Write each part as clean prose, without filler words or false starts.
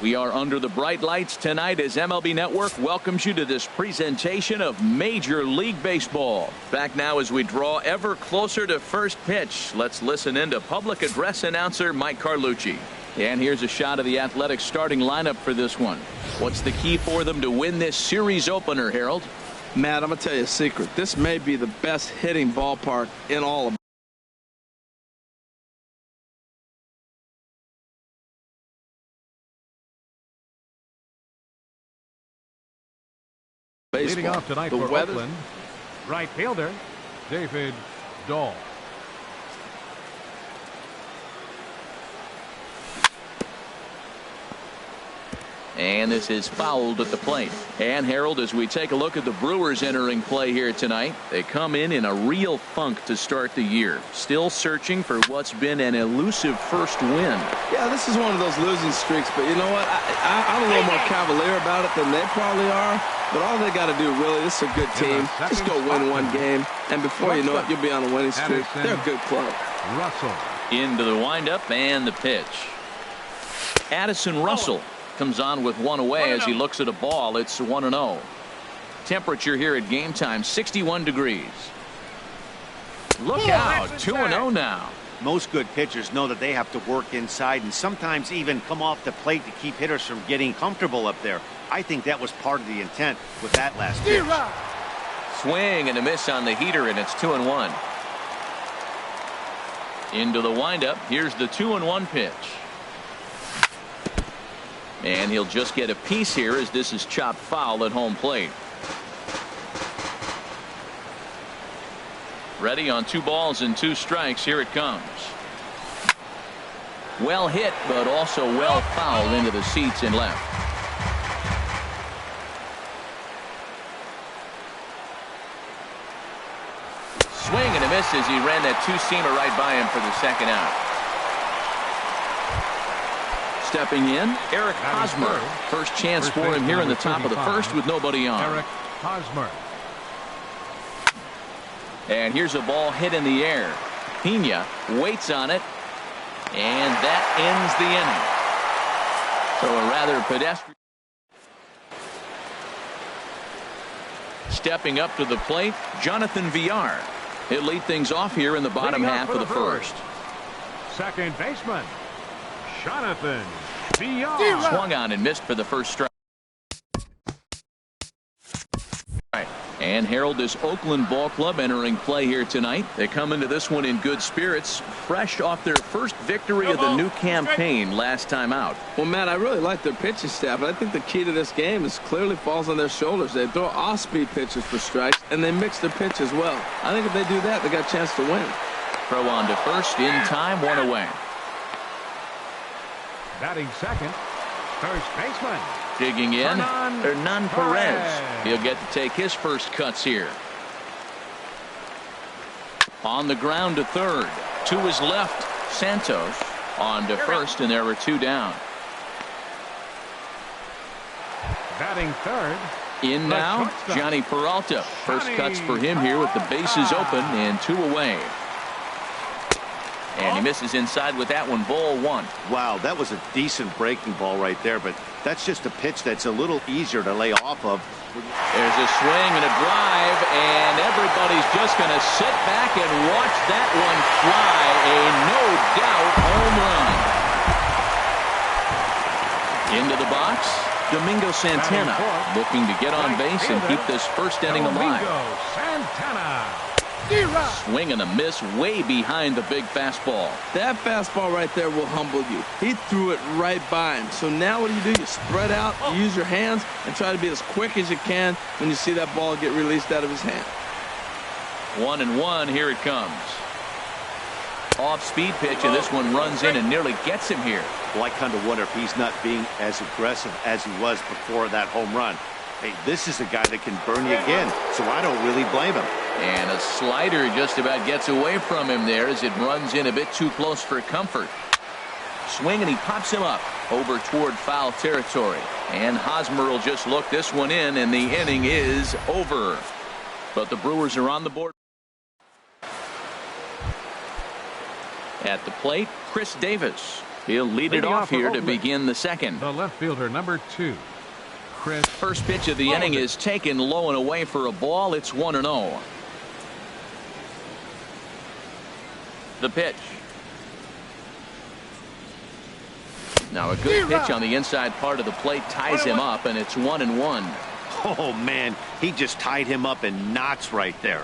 We are under the bright lights tonight as MLB Network welcomes you to this presentation of Major League Baseball. Back now as we draw ever closer to first pitch. Let's listen in to public address announcer Mike Carlucci. And here's a shot of the Athletics starting lineup for this one. What's the key for them to win this series opener, Harold? Matt, I'm going to tell you a secret. This may be the best hitting ballpark in all of baseball. Leading off tonight for Oakland, right fielder David Dahl. And this is fouled at the plate. And Harold, as we take a look at the Brewers entering play here tonight, they come in a real funk to start the year. Still searching for what's been an elusive first win. Yeah, this is one of those losing streaks, but you know what? I'm a little more cavalier about it than they probably are. But all they got to do, really, this is a good team. Just go win one game, and before you know it, you'll be on a winning streak. They're a good club. Russell. Into the windup and the pitch. Addison Russell comes on with one away as he looks at a ball. It's 1-0. Temperature here at game time, 61 degrees. Look out, 2-0 now. Most good pitchers know that they have to work inside and sometimes even come off the plate to keep hitters from getting comfortable up there. I think that was part of the intent with that last pitch. Swing and a miss on the heater, and it's 2-1. Into the windup. Here's the 2-1 pitch. And he'll just get a piece here as this is chopped foul at home plate. Ready on 2 balls and 2 strikes. Here it comes. Well hit, but also well fouled into the seats and left. Swing and a miss as he ran that 2-seamer right by him for the second out. Stepping in, Eric Hosmer. First chance for him here in the top of the first with nobody on. Eric Hosmer. And here's a ball hit in the air. Pena waits on it, and that ends the inning. So a rather pedestrian. Stepping up to the plate, Jonathan Villar. He'll lead things off here in the bottom half of the first. Second baseman, Jonathan Villar. Swung on and missed for the first strike. And Harold, this Oakland ball club entering play here tonight. They come into this one in good spirits, fresh off their first victory of the new campaign last time out. Well, Matt, I really like their pitching staff, but I think the key to this game is clearly falls on their shoulders. They throw off-speed pitches for strikes, and they mix their pitch as well. I think if they do that, they got a chance to win. Throw on to first, in time, 1 away. Batting second, first baseman. Digging in, Hernan Perez. He'll get to take his first cuts here. On the ground to third. To his left, Santos. On to first, and there were 2 down. Batting third. In now, Johnny Peralta. First cuts for him here with the bases open and 2 away. And he misses inside with that one. Ball 1. Wow, that was a decent breaking ball right there, but that's just a pitch that's a little easier to lay off of. There's a swing and a drive, and everybody's just going to sit back and watch that one fly. A no-doubt home run. Into the box, Domingo Santana looking to get on base and keep this first inning alive. Santana. Swing and a miss way behind the big fastball. That fastball right there will humble you. He threw it right by him. So now what do? You spread out, you use your hands, and try to be as quick as you can when you see that ball get released out of his hand. 1-1, here it comes. Off-speed pitch, and this one runs in and nearly gets him here. Well, I kind of wonder if he's not being as aggressive as he was before that home run. Hey, this is a guy that can burn you again, so I don't really blame him. And a slider just about gets away from him there as it runs in a bit too close for comfort. Swing, and he pops him up over toward foul territory. And Hosmer will just look this one in, and the inning is over. But the Brewers are on the board. At the plate, Chris Davis. He'll lead it Leading off off for here to Oakland, begin the second. the left fielder, number 2, Chris. First pitch of the inning is taken low and away for a ball. It's 1-0. The pitch. Now a good pitch on the inside part of the plate ties him up, and it's 1-1. Oh, man, he just tied him up in knots right there.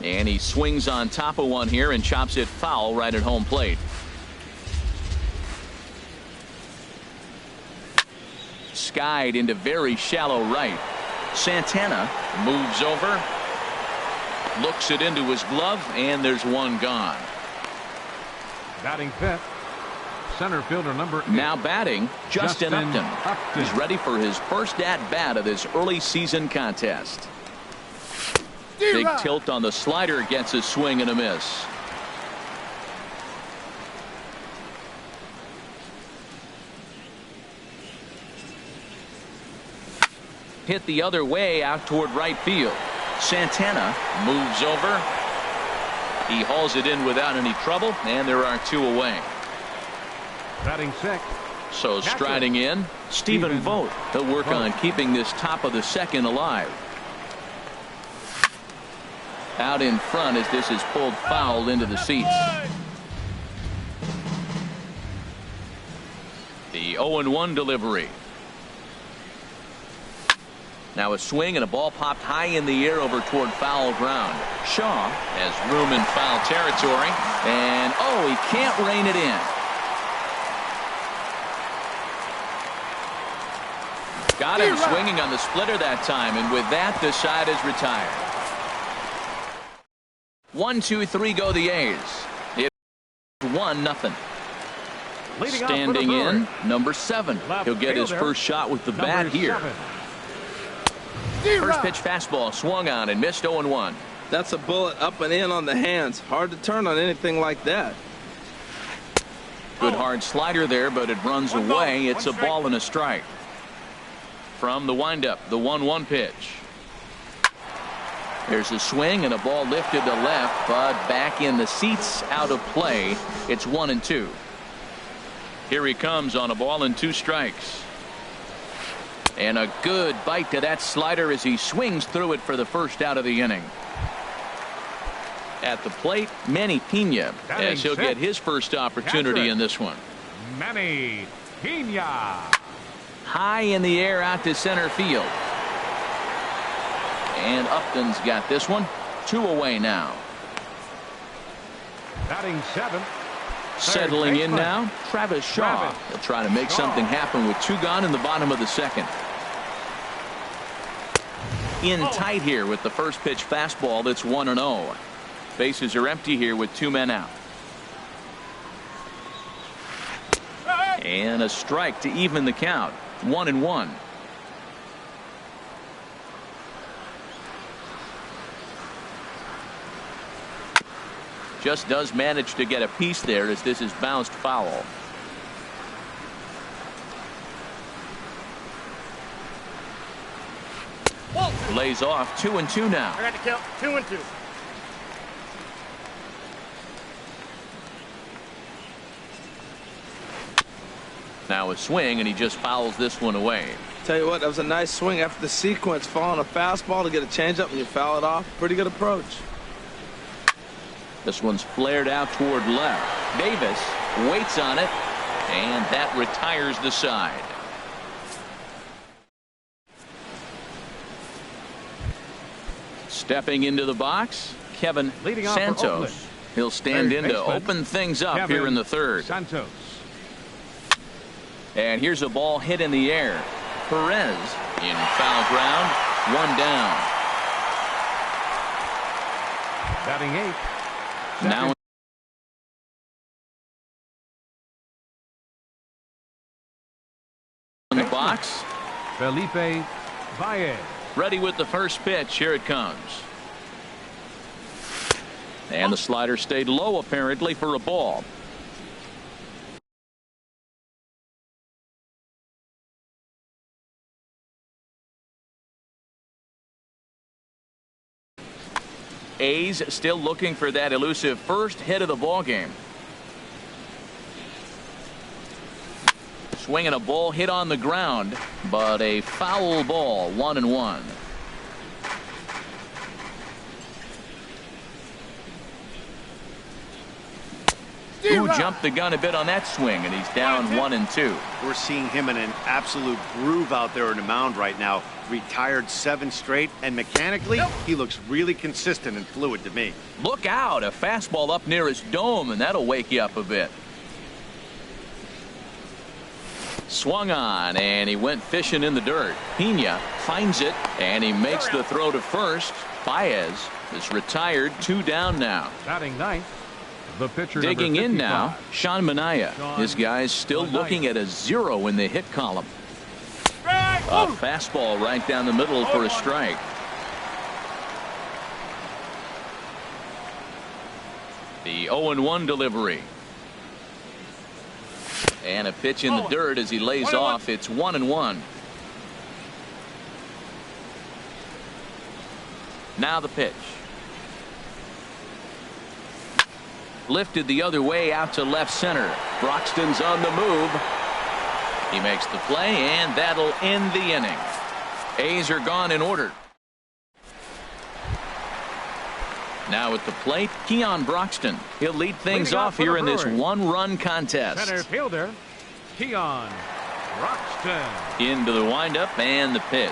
And he swings on top of one here and chops it foul right at home plate. Skied into very shallow right. Santana moves over, looks it into his glove, and there's one gone. Batting fifth, center fielder, number 8. Now batting, Justin Upton. He's ready for his first at-bat of this early season contest. Big tilt on the slider, gets a swing and a miss. Hit the other way out toward right field. Santana moves over. He hauls it in without any trouble, and there are 2 away. Batting sixth. So striding in, Stephen Vogt. He'll work on keeping this top of the second alive. Out in front as this is pulled foul into the seats. The 0-1 delivery. Now a swing and a ball popped high in the air over toward foul ground. Shaw has room in foul territory, and he can't rein it in. Got him swinging on the splitter that time, and with that the side is retired. 1-2-3 go the A's. It's 1-0. Standing in, number 7. He'll get his first shot with the bat here. First pitch fastball swung on and missed. 0-1. That's a bullet up and in on the hands. Hard to turn on anything like that. Good hard slider there, but it runs away. It's a ball and a strike. From the windup, the 1-1 pitch. There's a swing and a ball lifted to left, but back in the seats, out of play. It's 1-2. Here he comes on a ball and 2 strikes. And a good bite to that slider as he swings through it for the first out of the inning. At the plate, Manny Pena, as he'll get his first opportunity in this one. Manny Pena. High in the air out to center field. And Upton's got this one. 2 away now. Batting 7. Settling in now, Travis Shaw. He'll try to make something happen with 2 gone in the bottom of the second. In tight here with the first pitch fastball. That's 1-0. Bases are empty here with 2 men out. And a strike to even the count. 1-1. Just does manage to get a piece there as this is bounced foul. Lays off. 2-2 now. I got to count 2-2. Now a swing, and he just fouls this one away. Tell you what, that was a nice swing after the sequence, following a fastball to get a changeup and you foul it off. Pretty good approach. This one's flared out toward left. Davis waits on it, and that retires the side. Stepping into the box, Kevin Santos. He'll stand in to open things up here in the third. Santos. And here's a ball hit in the air. Perez in foul ground. 1 down. Batting 8. Now in the box, Felipe Baez. ready with the first pitch. Here it comes. And the slider stayed low apparently for a ball. A's still looking for that elusive first hit of the ball game. Swinging a ball hit on the ground, but a foul ball, 1-1. Who jumped the gun a bit on that swing, and he's down 1-2. We're seeing him in an absolute groove out there in the mound right now. Retired 7 straight, and mechanically, he looks really consistent and fluid to me. Look out, a fastball up near his dome, and that'll wake you up a bit. Swung on, and he went fishing in the dirt. Pena finds it, and he makes the throw to first. Baez is retired, 2 down now. Batting ninth, the pitcher digging in now, Sean Sean Manaea. His guy's still looking at a 0 in the hit column. A fastball right down the middle for a strike. The 0-1 delivery. And a pitch in the dirt as he lays off. It's 1-1. Now the pitch. Lifted the other way out to left center. Broxton's on the move. He makes the play, and that'll end the inning. A's are gone in order. Now at the plate, Keon Broxton. He'll lead things off here in this 1-run contest. Center fielder, Keon Broxton. Into the windup and the pitch.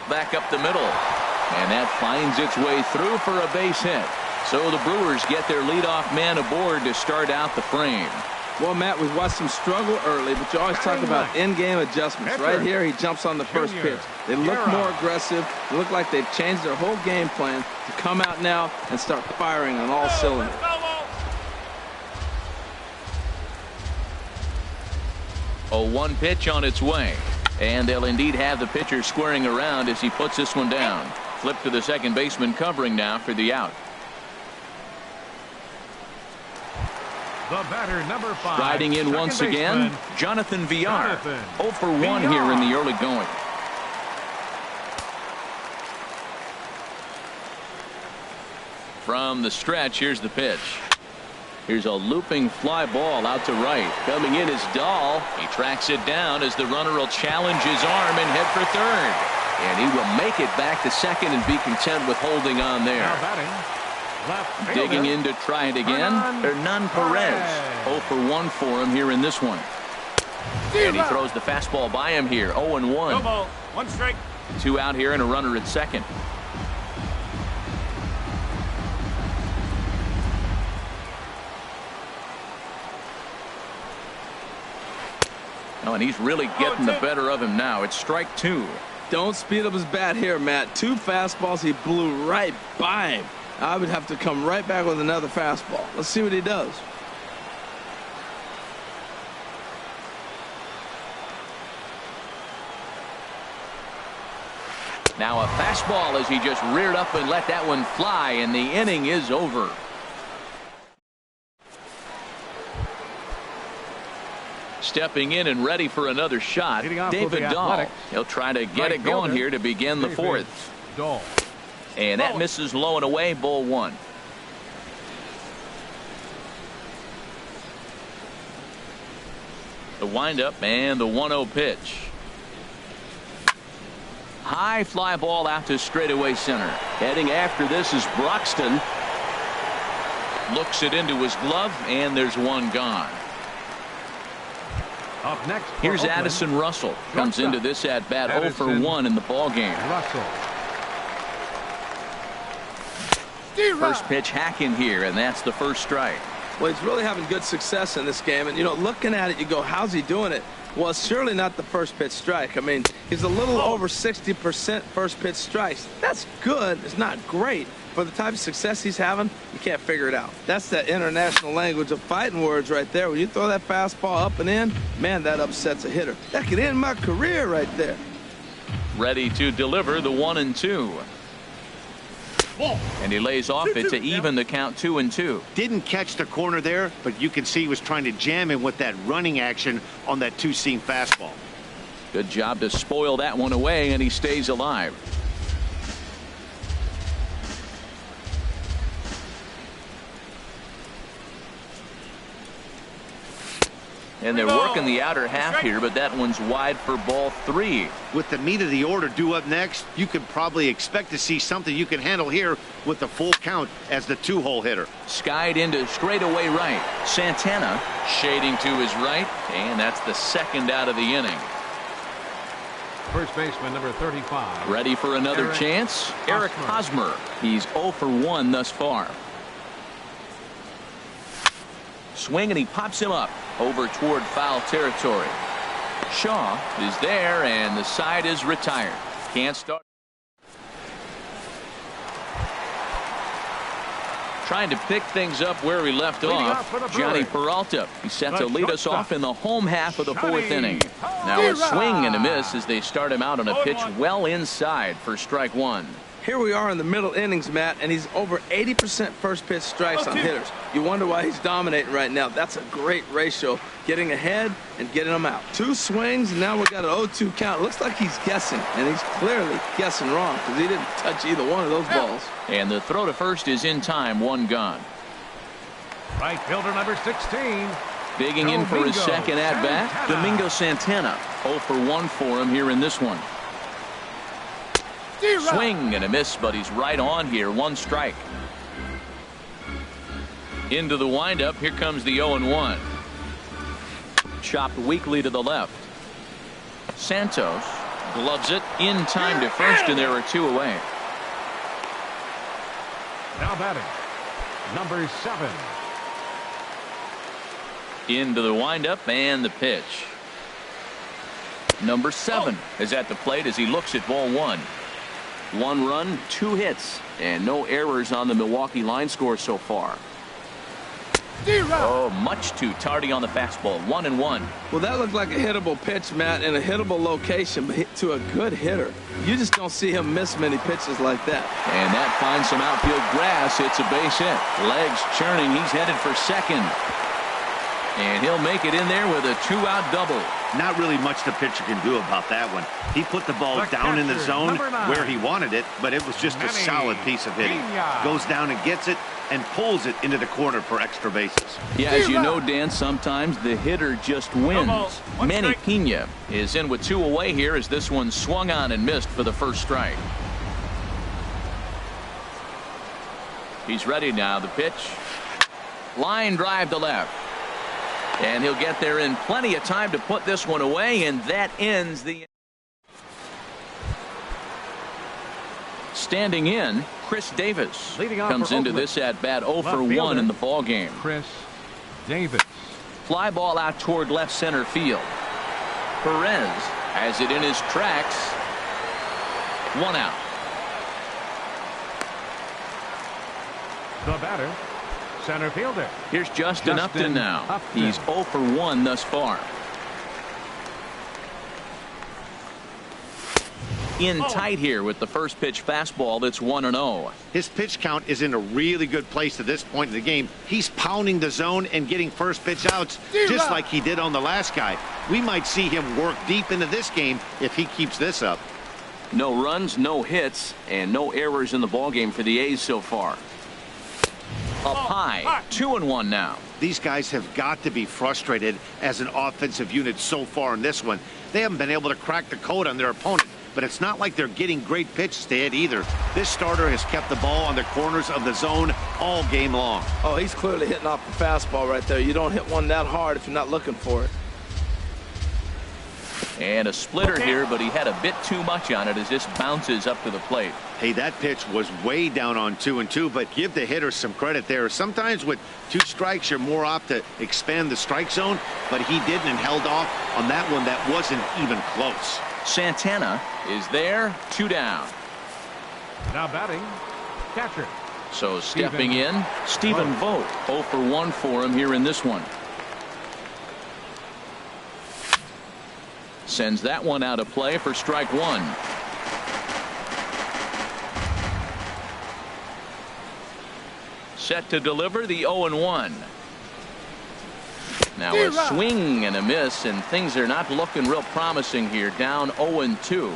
Back up the middle. And that finds its way through for a base hit. So the Brewers get their leadoff man aboard to start out the frame. Well, Matt, we've watched him struggle early, but you always talk about in-game adjustments. Right here, he jumps on the first pitch. They look more aggressive. They look like they've changed their whole game plan to come out now and start firing on all cylinders. A 1 pitch on its way. And they'll indeed have the pitcher squaring around as he puts this one down. Flip to the second baseman covering now for the out. The batter, number 5. Riding in once again, Jonathan Villar. 0 for 1 here in the early going. From the stretch, here's the pitch. Here's a looping fly ball out to right. Coming in is Dahl. He tracks it down as the runner will challenge his arm and head for third. And he will make it back to second and be content with holding on there. Now batting, left digging in to try it again. Hernan Perez. 0 for 1 for him here in this one. And he throws the fastball by him here. 0-1. No ball, 1 strike. 2 out here and a runner at second. Oh, and he's really getting the better of him now. It's strike 2. Don't speed up his bat here, Matt. 2 fastballs, he blew right by him. I would have to come right back with another fastball. Let's see what he does. Now a fastball as he just reared up and let that one fly, and the inning is over. Stepping in and ready for another shot, David Dahl. He'll try to get it going here to begin the 4th. And that misses low and away, ball 1. The windup and the 1-0 pitch. High fly ball out to straightaway center. Heading after this is Broxton. Looks it into his glove, and there's one gone. Up next, here's Oakland, Addison Russell. Comes into this at bat 0 for 1 in the ball game. Russell. First pitch hacking here, and that's the first strike. Well, he's really having good success in this game, and you know, looking at it, you go, how's he doing it? Well, it's surely not the first pitch strike. I mean, he's a little over 60% first pitch strikes. That's good. It's not great. For the type of success he's having, you can't figure it out. That's that international language of fighting words right there. When you throw that fastball up and in, man, that upsets a hitter. That could end my career right there. Ready to deliver the 1-2. And he lays off it to even the count 2-2. Didn't catch the corner there, but you can see he was trying to jam him with that running action on that 2-seam fastball. Good job to spoil that one away, and he stays alive. And they're working the outer half here, but that one's wide for ball 3. With the meat of the order due up next, you could probably expect to see something you can handle here with the full count as the 2-hole hitter. Skied into straightaway right. Santana shading to his right, and that's the second out of the inning. First baseman number 35. Ready for another chance? Eric Hosmer. He's 0 for 1 thus far. Swing, and he pops him up over toward foul territory. Shaw is there, and the side is retired. Can't start. Trying to pick things up where he left off. Johnny Peralta. He's set to lead us off in the home half of the 4th inning. Now a swing and a miss as they start him out on a pitch well inside for strike 1. Here we are in the middle innings, Matt, and he's over 80% first pitch strikes on hitters. You wonder why he's dominating right now. That's a great ratio, getting ahead and getting them out. 2 swings, and now we got an 0-2 count. Looks like he's guessing, and he's clearly guessing wrong because he didn't touch either one of those balls. And the throw to first is in time, 1 gone. Right fielder number 16. Digging in for his second at-bat, Domingo Santana. 0 for 1 for him here in this one. Swing and a miss, but he's right on here. 1 strike. Into the windup. Here comes the 0-1. Chopped weakly to the left. Santos gloves it in time to first, and there are 2 away. Now batting, number 7. Into the windup and the pitch. Number 7 is at the plate as he looks at ball 1. 1 run, 2 hits, and no errors on the Milwaukee line score so far. Oh, much too tardy on the fastball. 1-1. Well, that looked like a hittable pitch, Matt, in a hittable location, but to a good hitter. You just don't see him miss many pitches like that. And that finds some outfield grass. It's a base hit. Legs churning. He's headed for second. And he'll make it in there with a 2-out double. Not really much the pitcher can do about that one. He put the ball down in the zone where he wanted it, but it was just a solid piece of hitting. Goes down and gets it and pulls it into the corner for extra bases. Yeah, as you know, Dan, sometimes the hitter just wins. Manny Pena is in with 2 away here as this one swung on and missed for the first strike. He's ready now. The pitch. Line drive to left. And he'll get there in plenty of time to put this one away, and that ends the. Standing in, Chris Davis comes into this at bat 0 for 1 in the ball game. Chris Davis. Fly ball out toward left center field. Perez has it in his tracks. 1 out. The batter, center fielder. Here's Justin Upton now. He's 0 for 1 thus far. In tight here with the first pitch fastball that's 1-0. His pitch count is in a really good place at this point in the game. He's pounding the zone and getting first pitch outs just like he did on the last guy. We might see him work deep into this game if he keeps this up. No runs, no hits, and no errors in the ballgame for the A's so far. Up high, 2-1 now. These guys have got to be frustrated as an offensive unit so far in this one. They haven't been able to crack the code on their opponent, but it's not like they're getting great pitches to hit either. This starter has kept the ball on the corners of the zone all game long. Oh, he's clearly hitting off the fastball right there. You don't hit one that hard if you're not looking for it. And a splitter here, but he had a bit too much on it as this bounces up to the plate. Hey, that pitch was way down on 2-2, but give the hitter some credit there. Sometimes with 2 strikes, you're more apt to expand the strike zone, but he didn't and held off on that one that wasn't even close. Santana is there, 2 down. Now batting, catcher. So stepping in, Stephen Vogt. 0 for 1 for him here in this one. Sends that one out of play for strike 1. Set to deliver the 0-1. Now a swing and a miss, and things are not looking real promising here. Down 0-2.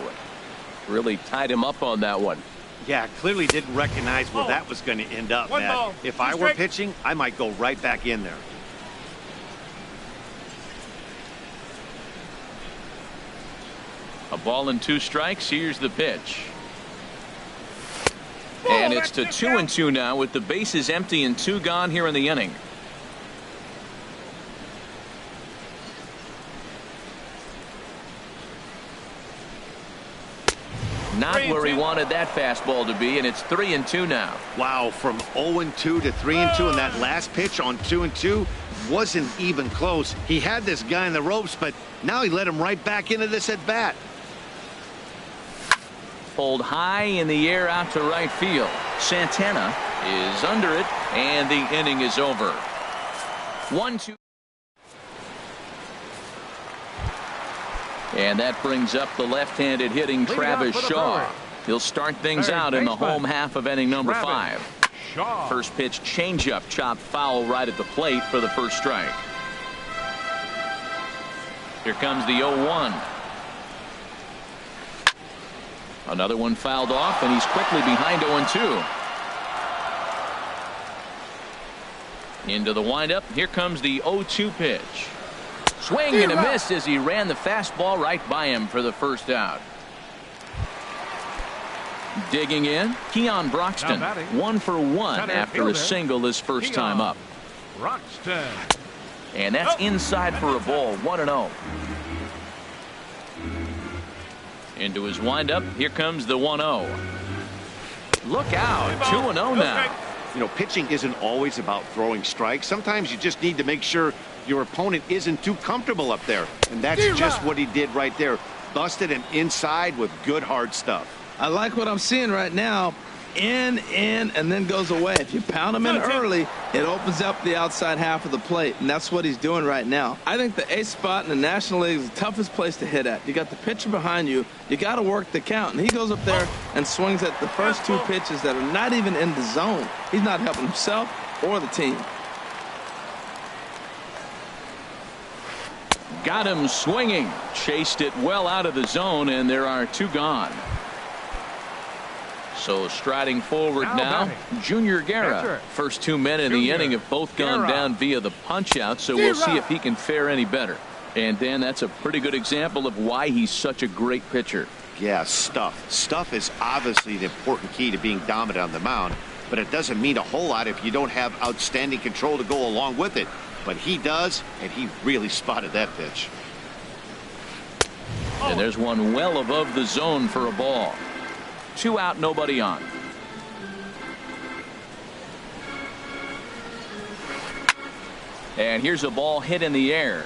Really tied him up on that one. Yeah, clearly didn't recognize where that was going to end up, Matt. If I were pitching, I might go right back in there. A ball and 2 strikes. Here's the pitch. And it's to 2-2 now with the bases empty and 2 gone here in the inning. Not where he wanted that fastball to be, and it's 3-2 now. Wow, from 0-2 to 3-2, and that last pitch on 2-2 wasn't even close. He had this guy in the ropes, but now he let him right back into this at bat. Pulled high in the air out to right field. Santana is under it, and the inning is over. 1-2. And that brings up the left-handed hitting Travis Shaw. He'll start things out in the home half of inning number 5. First pitch changeup chopped foul right at the plate for the first strike. Here comes the 0-1. Another one fouled off, and he's quickly behind 0-2. Into the windup. Here comes the 0-2 pitch. Swing and a miss as he ran the fastball right by him for the first out. Digging in, Keon Broxton, 1 for 1 after a single his first time up. Broxton. And that's inside for a ball, 1-0. Into his windup, here comes the 1-0. Look out, 2-0 now. You know, pitching isn't always about throwing strikes. Sometimes you just need to make sure your opponent isn't too comfortable up there. And that's just what he did right there. Busted him inside with good hard stuff. I like what I'm seeing right now. In, and then goes away. If you pound him in early, it opens up the outside half of the plate, and that's what he's doing right now. I think the 8th spot in the National League is the toughest place to hit at. You got the pitcher behind you. You got to work the count, and he goes up there and swings at the first 2 pitches that are not even in the zone. He's not helping himself or the team. Got him swinging. Chased it well out of the zone, and there are 2 gone. So striding forward now, Junior Guerra. First 2 men in the inning have both gone down via the punch-out, so we'll see if he can fare any better. And, Dan, that's a pretty good example of why he's such a great pitcher. Yeah, stuff. Stuff is obviously the important key to being dominant on the mound, but it doesn't mean a whole lot if you don't have outstanding control to go along with it. But he does, and he really spotted that pitch. And there's one well above the zone for a ball. 2 out, nobody on. And here's a ball hit in the air.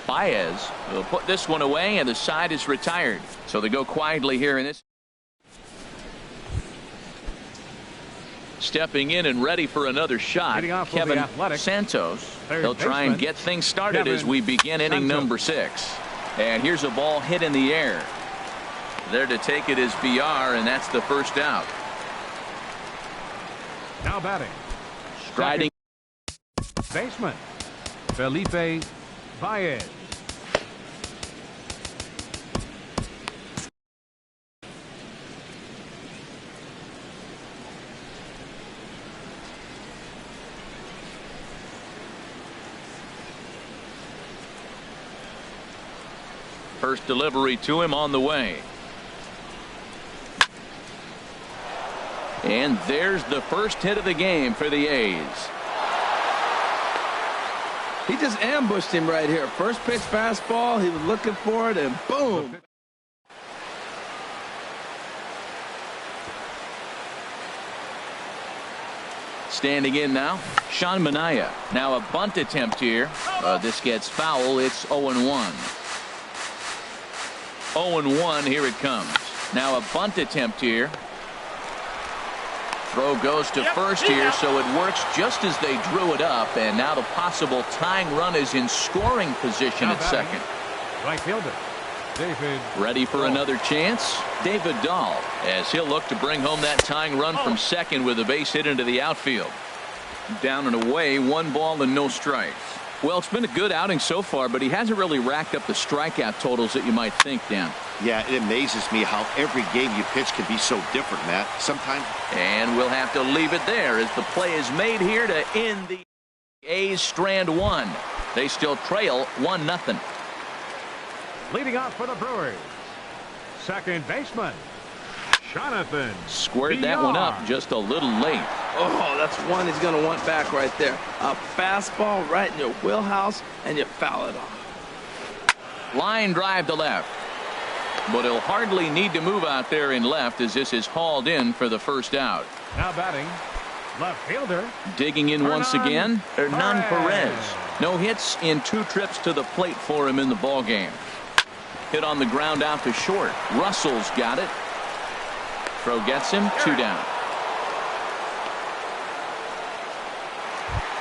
Baez will put this one away, and the side is retired. So they go quietly here in this. Stepping in and ready for another shot, Kevin Santos. He'll try and get things started as we begin inning number 6. And here's a ball hit in the air. There to take it is BR, and that's the first out. Now batting. Striding. Baseman Felipe Baez. First delivery to him on the way. And there's the first hit of the game for the A's. He just ambushed him right here. First pitch fastball. He was looking for it, and boom. Standing in now, Sean Manaea. Now a bunt attempt here. This gets foul. It's 0-1. 0-1. Here it comes. Now a bunt attempt here. Throw goes to first here, so it works just as they drew it up, and now the possible tying run is in scoring position at second. Right fielder David. Ready for another chance? David Dahl, as he'll look to bring home that tying run from second with a base hit into the outfield. Down and away, 1 ball and no strikes. Well, it's been a good outing so far, but he hasn't really racked up the strikeout totals that you might think, Dan. Yeah, it amazes me how every game you pitch can be so different, Matt. Sometimes. And we'll have to leave it there as the play is made here to end the A's strand 1. They still trail 1-0. Leading off for the Brewers, second baseman, Jonathan. Squared that one up just a little late. Oh, that's one he's going to want back right there. A fastball right in your wheelhouse, and you foul it off. Line drive to left. But he'll hardly need to move out there in left as this is hauled in for the first out. Now batting, left fielder. Digging in once again, Hernan Perez. No hits in 2 trips to the plate for him in the ballgame. Hit on the ground out to short. Russell's got it. Throw gets him, 2 down.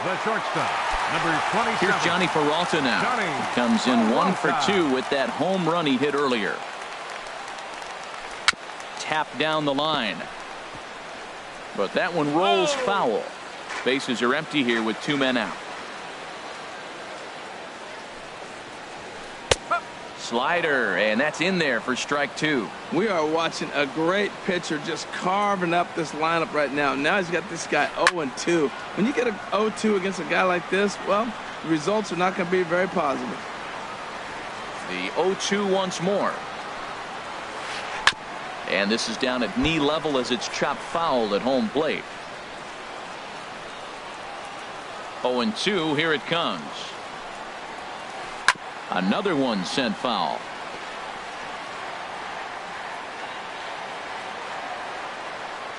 The shortstop, number 27. Here's Johnny Peralta now. He comes in 1 for 2 with that home run he hit earlier. Tap down the line. But that one rolls foul. Bases are empty here with 2 men out. Slider, and that's in there for strike 2. We are watching a great pitcher just carving up this lineup right now. Now he's got this guy 0-2. When you get a 0-2 against a guy like this, well, the results are not going to be very positive. The 0-2 once more. And this is down at knee level as it's chopped foul at home plate. 0-2, here it comes. Another one sent foul.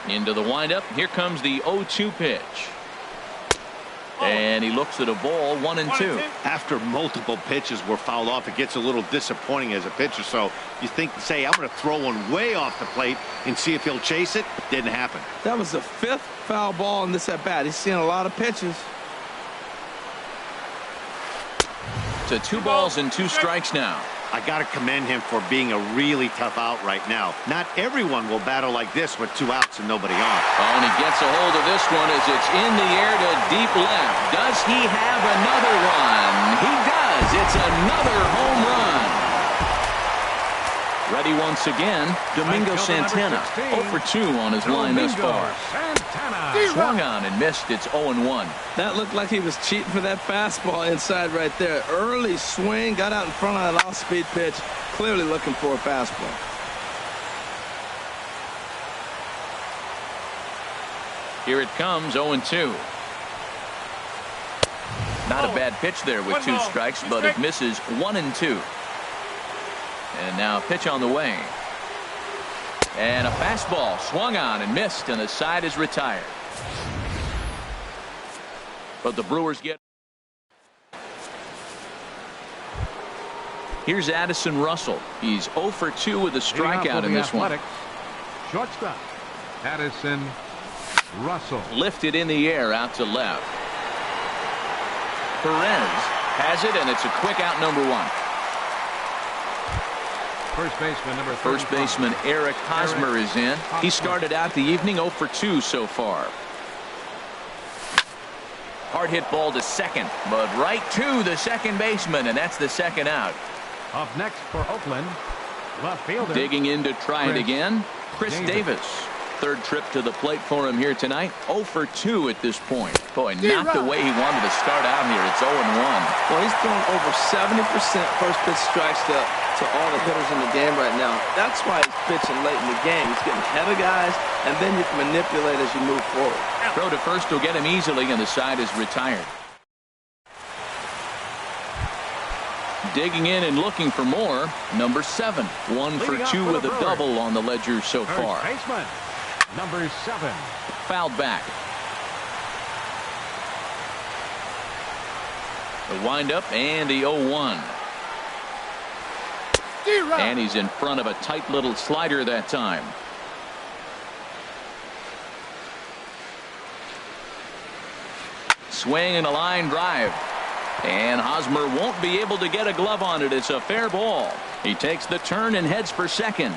Into the windup. Here comes the 0-2 pitch. And he looks at a ball, 1-2. After multiple pitches were fouled off, it gets a little disappointing as a pitcher. So you think, say, I'm going to throw one way off the plate and see if he'll chase it. Didn't happen. That was the 5th foul ball in this at bat. He's seen a lot of pitches. To 2 balls and 2 strikes now. I got to commend him for being a really tough out right now. Not everyone will battle like this with 2 outs and nobody on. Oh, and he gets a hold of this one as it's in the air to deep left. Does he have another one? He does. It's another home run. Ready once again, Domingo Santana. 0 for 2 on his line thus far. Swung on and missed. It's 0-1. That looked like he was cheating for that fastball inside right there. Early swing, got out in front of that off-speed pitch. Clearly looking for a fastball. Here it comes, 0-2. Not a bad pitch there with 2 strikes, but it misses 1-2. And now a pitch on the way. And a fastball swung on and missed, and the side is retired. But the Brewers get. Here's Addison Russell. He's 0 for 2 with a strikeout in this one. Shortstop, Addison Russell. Lifted in the air out to left. Perez has it, and it's a quick out, number 1. First baseman Eric Hosmer is in. He started out the evening 0 for 2 so far. Hard hit ball to second, but right to the second baseman, and that's the second out. Up next for Oakland, left fielder. Digging in to try it again, Chris Davis. 3rd trip to the plate for him here tonight. 0 for 2 at this point. Boy, not the way he wanted to start out here. It's 0-1. Well, he's throwing over 70% first pitch strikes to all the hitters in the game right now. That's why he's pitching late in the game. He's getting ahead of guys, and then you can manipulate as you move forward. Throw to first will get him easily, and the side is retired. Digging in and looking for more, number 7. 1 for 2 with a double on the ledger so far. First baseman, number 7. Fouled back. The windup and the 0-1. And he's in front of a tight little slider that time. Swing and a line drive. And Hosmer won't be able to get a glove on it. It's a fair ball. He takes the turn and heads for second.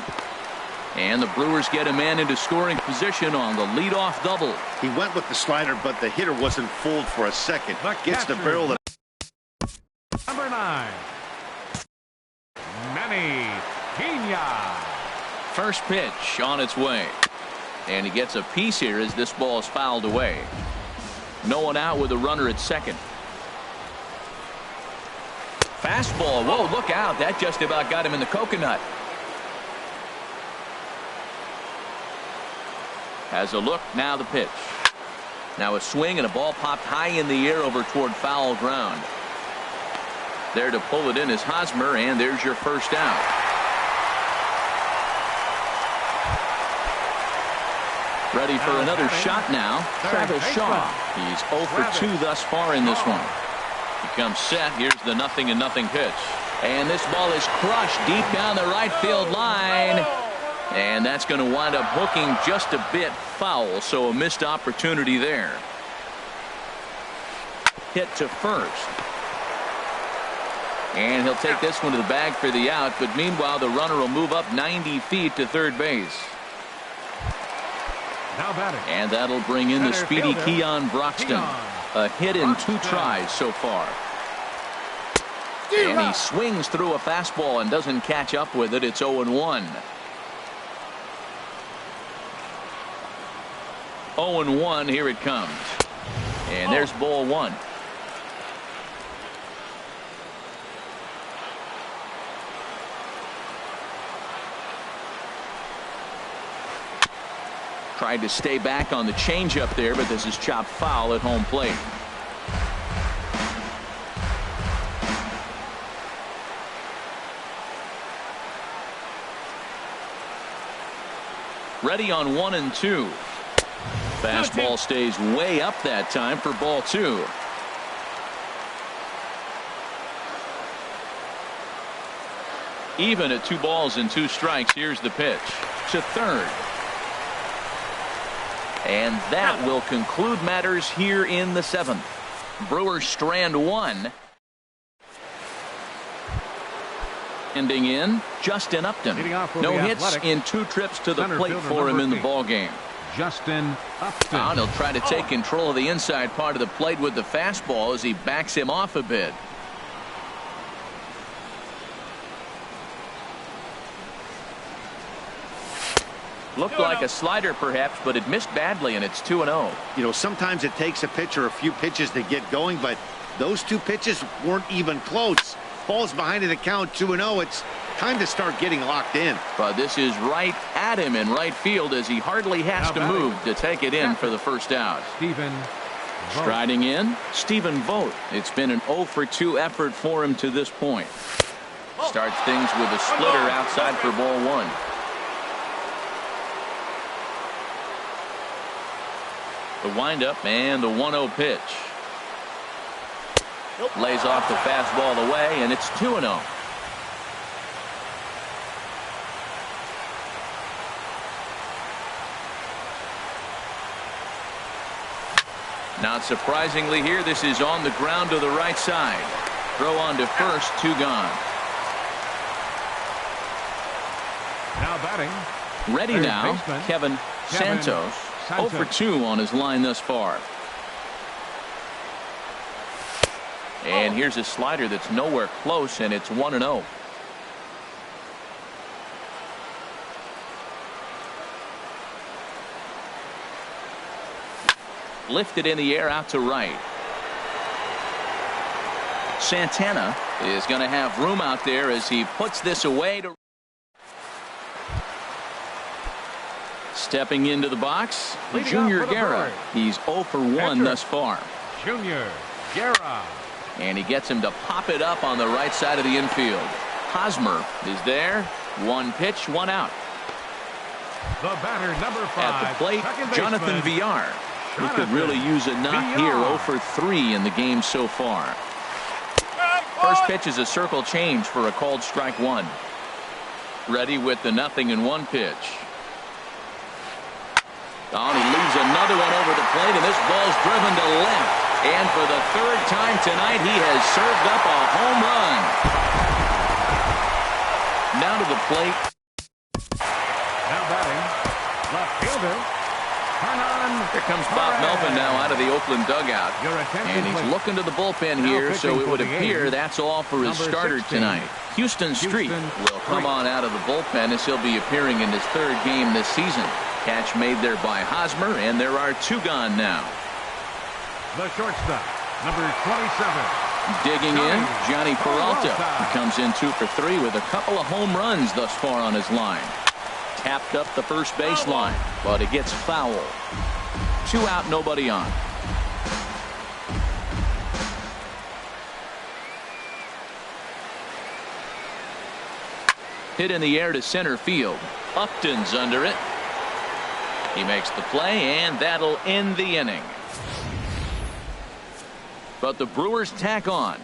And the Brewers get a man into scoring position on the leadoff double. He went with the slider, but the hitter wasn't fooled for a second. Gets the barrel. Number 9. Manny Pena. First pitch on its way. And he gets a piece here as this ball is fouled away. No one out with a runner at second. Fastball. Whoa, look out. That just about got him in the coconut. Has a look. Now the pitch. Now a swing and a ball popped high in the air over toward foul ground. There to pull it in is Hosmer, and there's your first out. Ready for another shot now. Travis Shaw. He's 0 for 2 thus far in this one. He comes set. Here's the 0-0 pitch. And this ball is crushed deep down the right field line. And that's going to wind up hooking just a bit foul, so a missed opportunity there. Hit to first. And he'll take this one to the bag for the out, but meanwhile the runner will move up 90 feet to third base. Now batting. And that'll bring in the speedy Keon Broxton. A hit in 2 tries so far. And he swings through a fastball and doesn't catch up with it. It's 0-1. 0-1, here it comes. And there's ball 1. Tried to stay back on the changeup there, but this is chopped foul at home plate. Ready on 1 and 2. Fastball stays way up that time for ball 2. Even at 2 balls and 2 strikes. Here's the pitch to third. And that will conclude matters here in the 7th. Brewers strand 1. Ending in Justin Upton. No hits in 2 trips to the plate for him in the ballgame. Justin Upton. And he'll try to take control of the inside part of the plate with the fastball as he backs him off a bit. Looked like a slider perhaps, but it missed badly, and it's 2-0. You know, sometimes it takes a pitcher a few pitches to get going, but those 2 pitches weren't even close. Falls behind in the count, 2-0. It's time to start getting locked in. But this is right at him in right field as he hardly has to move to take it in for the first out. Striding in, Stephen Vogt. It's been an 0 for 2 effort for him to this point. Starts things with a splitter outside for ball 1. The windup and the 1-0 pitch. Lays off the fastball away, and it's 2-0. Not surprisingly here, this is on the ground to the right side. Throw on to first, 2 gone. Now batting. Ready now, Kevin Santos. 0 for 2 on his line thus far. And here's a slider that's nowhere close, and it's 1-0. Lifted in the air out to right. Santana is going to have room out there as he puts this away. Stepping into the box, Junior Guerra. He's 0 for 1 thus far. Junior Guerra. And he gets him to pop it up on the right side of the infield. Hosmer is there. 1 pitch, 1 out. The batter, number 5. At the plate, Jonathan Villar. He could really use a knock here. 0 for 3 in the game so far. First pitch is a circle change for a called strike 1. Ready with the 0-1 pitch. Oh, and he leaves another one over the plate, and this ball's driven to left. And for the 3rd time tonight, he has served up a home run. Now to the plate. Now batting, left fielder. Here comes Bob Melvin now out of the Oakland dugout. And he's looking to the bullpen here, so it would appear that's all for his starter tonight. Houston Street will come on out of the bullpen as he'll be appearing in his 3rd game this season. Catch made there by Hosmer, and there are 2 gone now. The shortstop, number 27, Digging in, Johnny Peralta. He comes in 2 for 3 with a couple of home runs thus far on his line. Tapped up the first baseline, but it gets foul. 2 out, nobody on. Hit in the air to center field. Upton's under it. He makes the play, and that'll end the inning. But the Brewers tack on.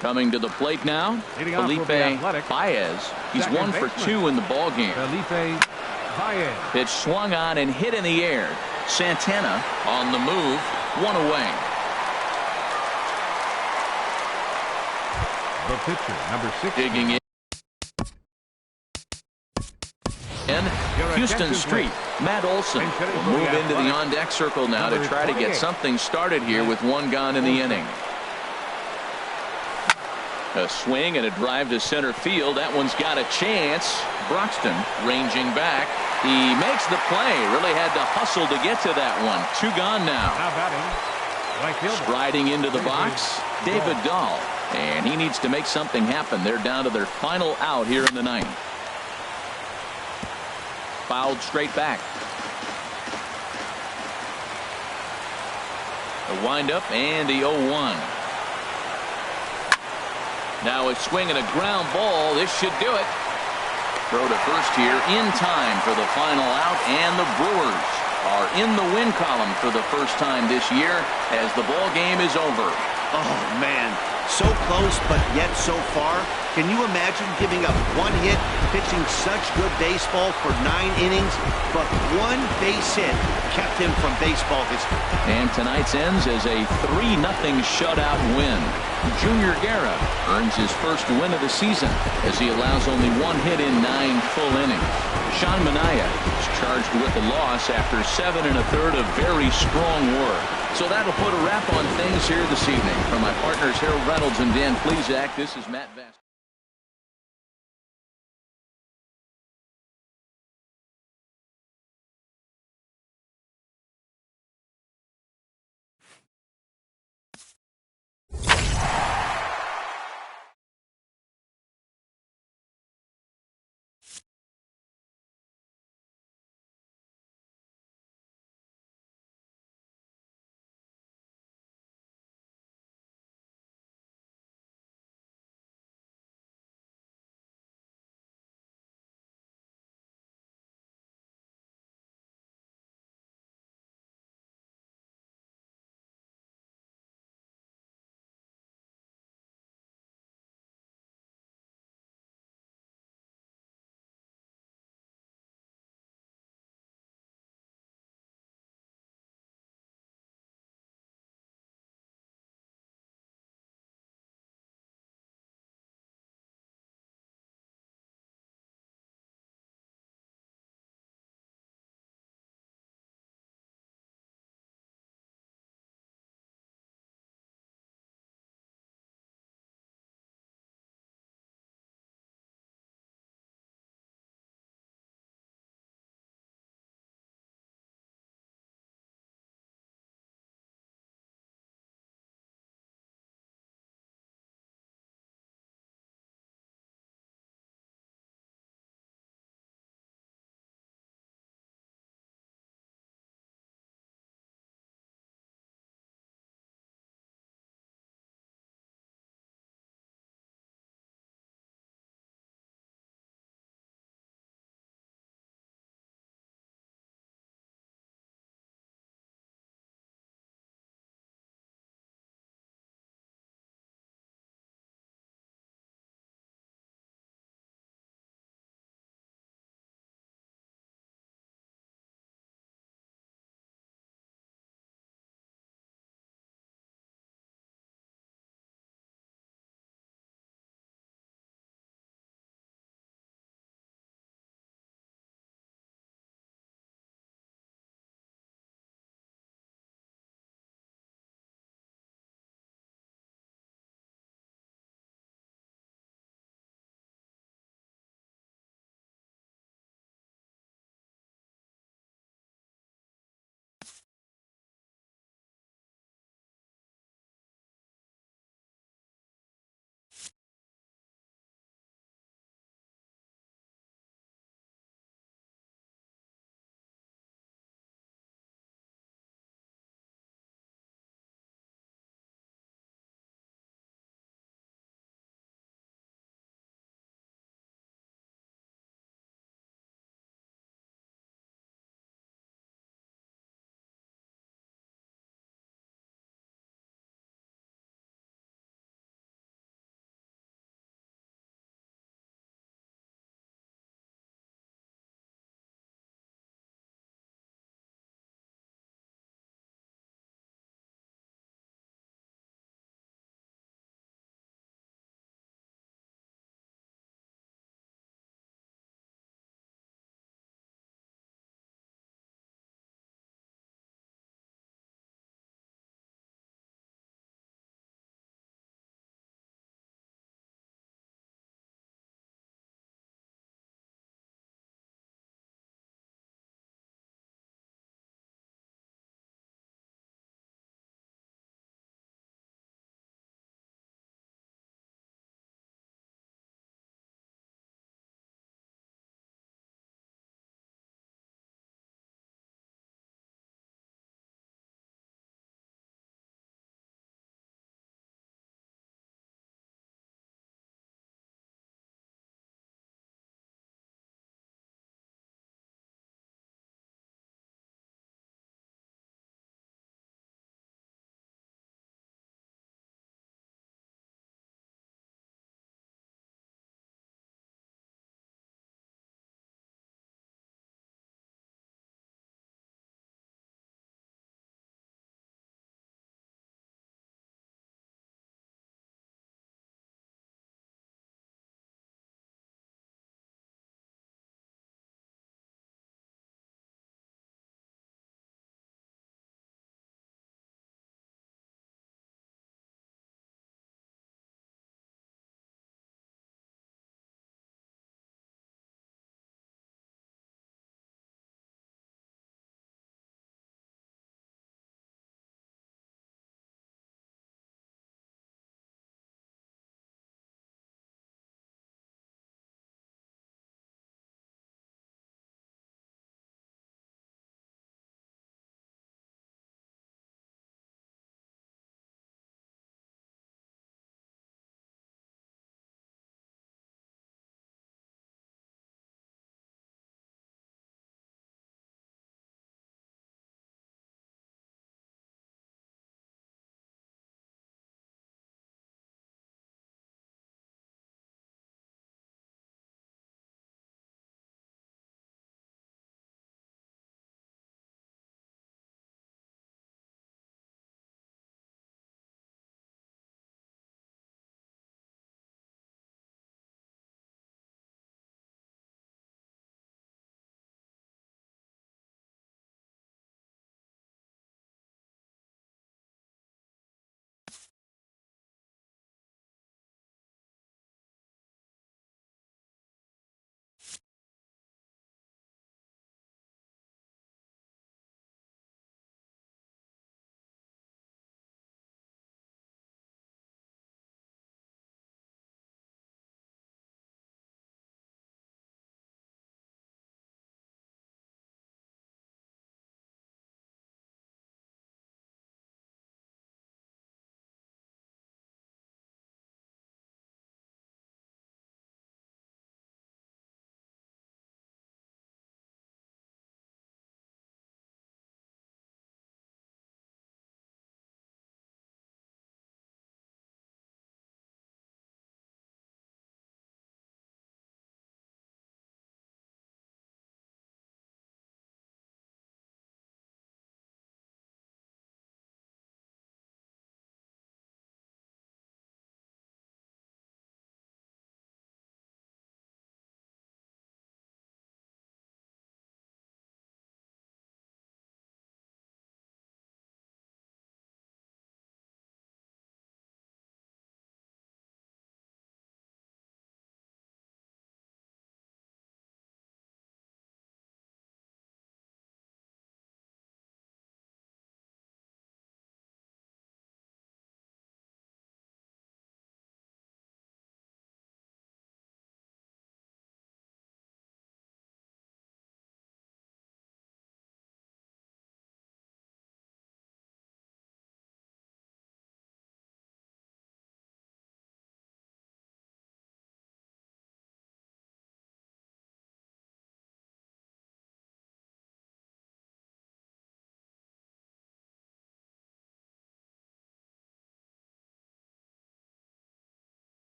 Coming to the plate now, Felipe Baez. He's 1 for 2 in the ball game. Felipe Baez. Pitch swung on and hit in the air. Santana on the move, 1 away. The pitcher, number 6. Digging in. Houston Street, Matt Olson will move into the on-deck circle now to try to get something started here with 1 gone in the inning. A swing and a drive to center field. That one's got a chance. Broxton ranging back. He makes the play. Really had to hustle to get to that one. 2 gone now. Striding into the box, David Dahl. And he needs to make something happen. They're down to their final out here in the 9th. Fouled straight back. The windup and the 0-1. Now a swing and a ground ball. This should do it. Throw to first here in time for the final out, and the Brewers are in the win column for the first time this year as the ball game is over. Oh, man. So close, but yet so far. Can you imagine giving up 1 hit, pitching such good baseball for 9 innings, but 1 base hit kept him from baseball history? And tonight's ends as a 3-0 shutout win. Junior Guerra earns his first win of the season as he allows only 1 hit in 9 full innings. Sean Manaea is charged with the loss after 7 1/3 of very strong work. So that'll put a wrap on things here this evening. From my partners Harold Reynolds and Dan Plesac, this is Matt Vest.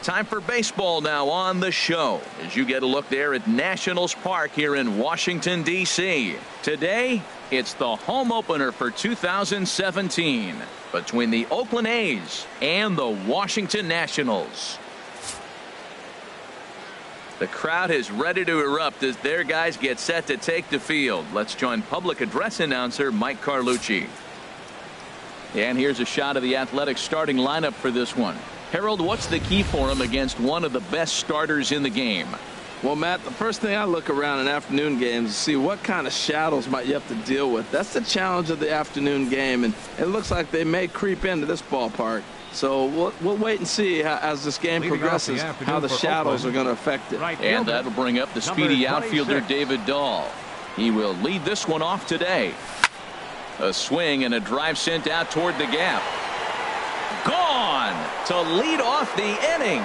Time for baseball now on the show as you get a look there at Nationals Park here in Washington, D.C. Today, it's the home opener for 2017 between the Oakland A's and the Washington Nationals. The crowd is ready to erupt as their guys get set to take the field. Let's join public address announcer Mike Carlucci. And here's a shot of the Athletics starting lineup for this one. Harold, what's the key for him against one of the best starters in the game? Well, Matt, the first thing I look around in afternoon games is see what kind of shadows might you have to deal with. That's the challenge of the afternoon game, and it looks like they may creep into this ballpark. So we'll wait and see as this game progresses how the shadows are going to affect it. And that'll bring up the speedy outfielder David Dahl. He will lead this one off today. A swing and a drive sent out toward the gap. Gone to lead off the inning.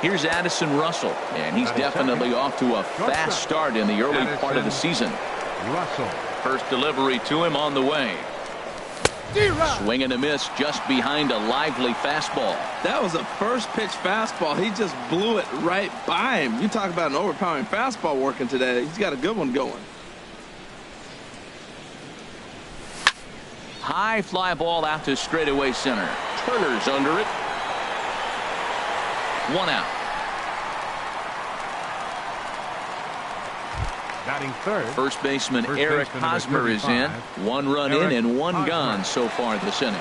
Here's Addison Russell, and he's definitely off to a fast start in the early part of the season. First delivery to him on the way. Swing and a miss just behind a lively fastball. That was a first pitch fastball. He just blew it right by him. You talk about an overpowering fastball working today. He's got a good one going. High fly ball out to straightaway center. Turner's under it. One out. Batting third. First baseman Eric Hosmer is in. One run in and one gone so far this inning.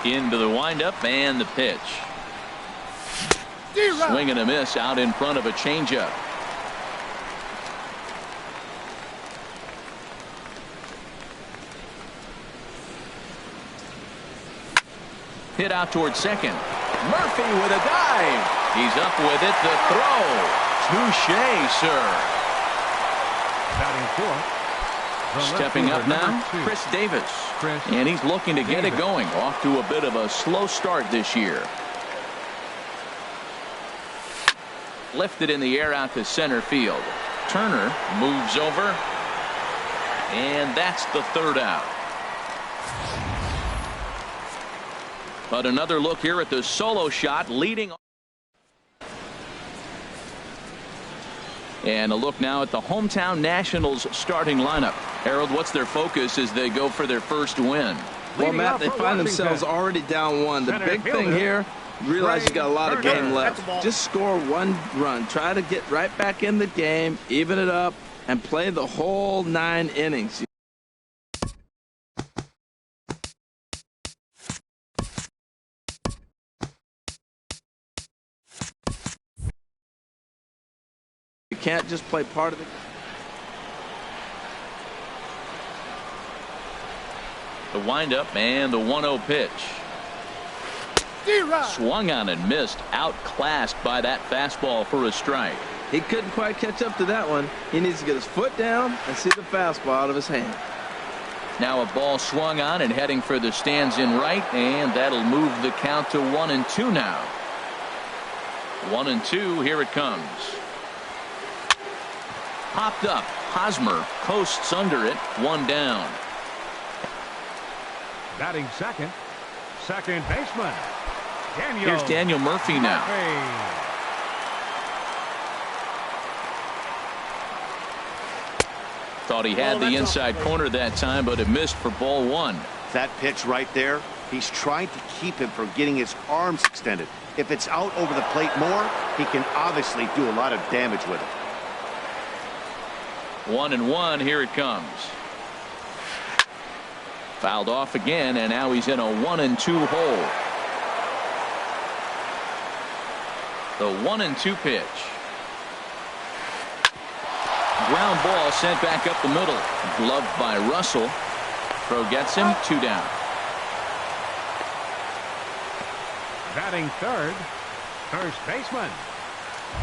Into the windup and the pitch. Swing and a miss out in front of a changeup. Hit out towards second. Murphy with a dive. He's up with it. The throw. Touché, sir. Batting fourth. Stepping up now, Chris Davis. And he's looking to get it going. Off to a bit of a slow start this year. Lifted in the air out to center field. Turner moves over. And that's the third out. But another look here at the solo shot leading. And a look now at the hometown Nationals starting lineup. Harold, what's their focus as they go for their first win? Well, Matt, they find themselves already down one. The big thing here, realize you got a lot of game left. Just score one run. Try to get right back in the game, even it up, and play the whole 9 innings. You can't just play part of the. The windup and the 1-0 pitch. Swung on and missed, outclassed by that fastball for a strike. He couldn't quite catch up to that one. He needs to get his foot down and see the fastball out of his hand. Now a ball swung on and heading for the stands in right, and that'll move the count to 1-2 now. 1-2, here it comes. Popped up. Hosmer coasts under it. One down. Batting second. Second baseman. Here's Daniel Murphy now. Thought he had the inside corner that time, but it missed for ball one. That pitch right there, he's trying to keep him from getting his arms extended. If it's out over the plate more, he can obviously do a lot of damage with it. 1-1, here it comes. Fouled off again, and now he's in a 1-2 hole. The 1-2 pitch. Ground ball sent back up the middle. Gloved by Russell. Throw gets him, 2 down. Batting third. First baseman.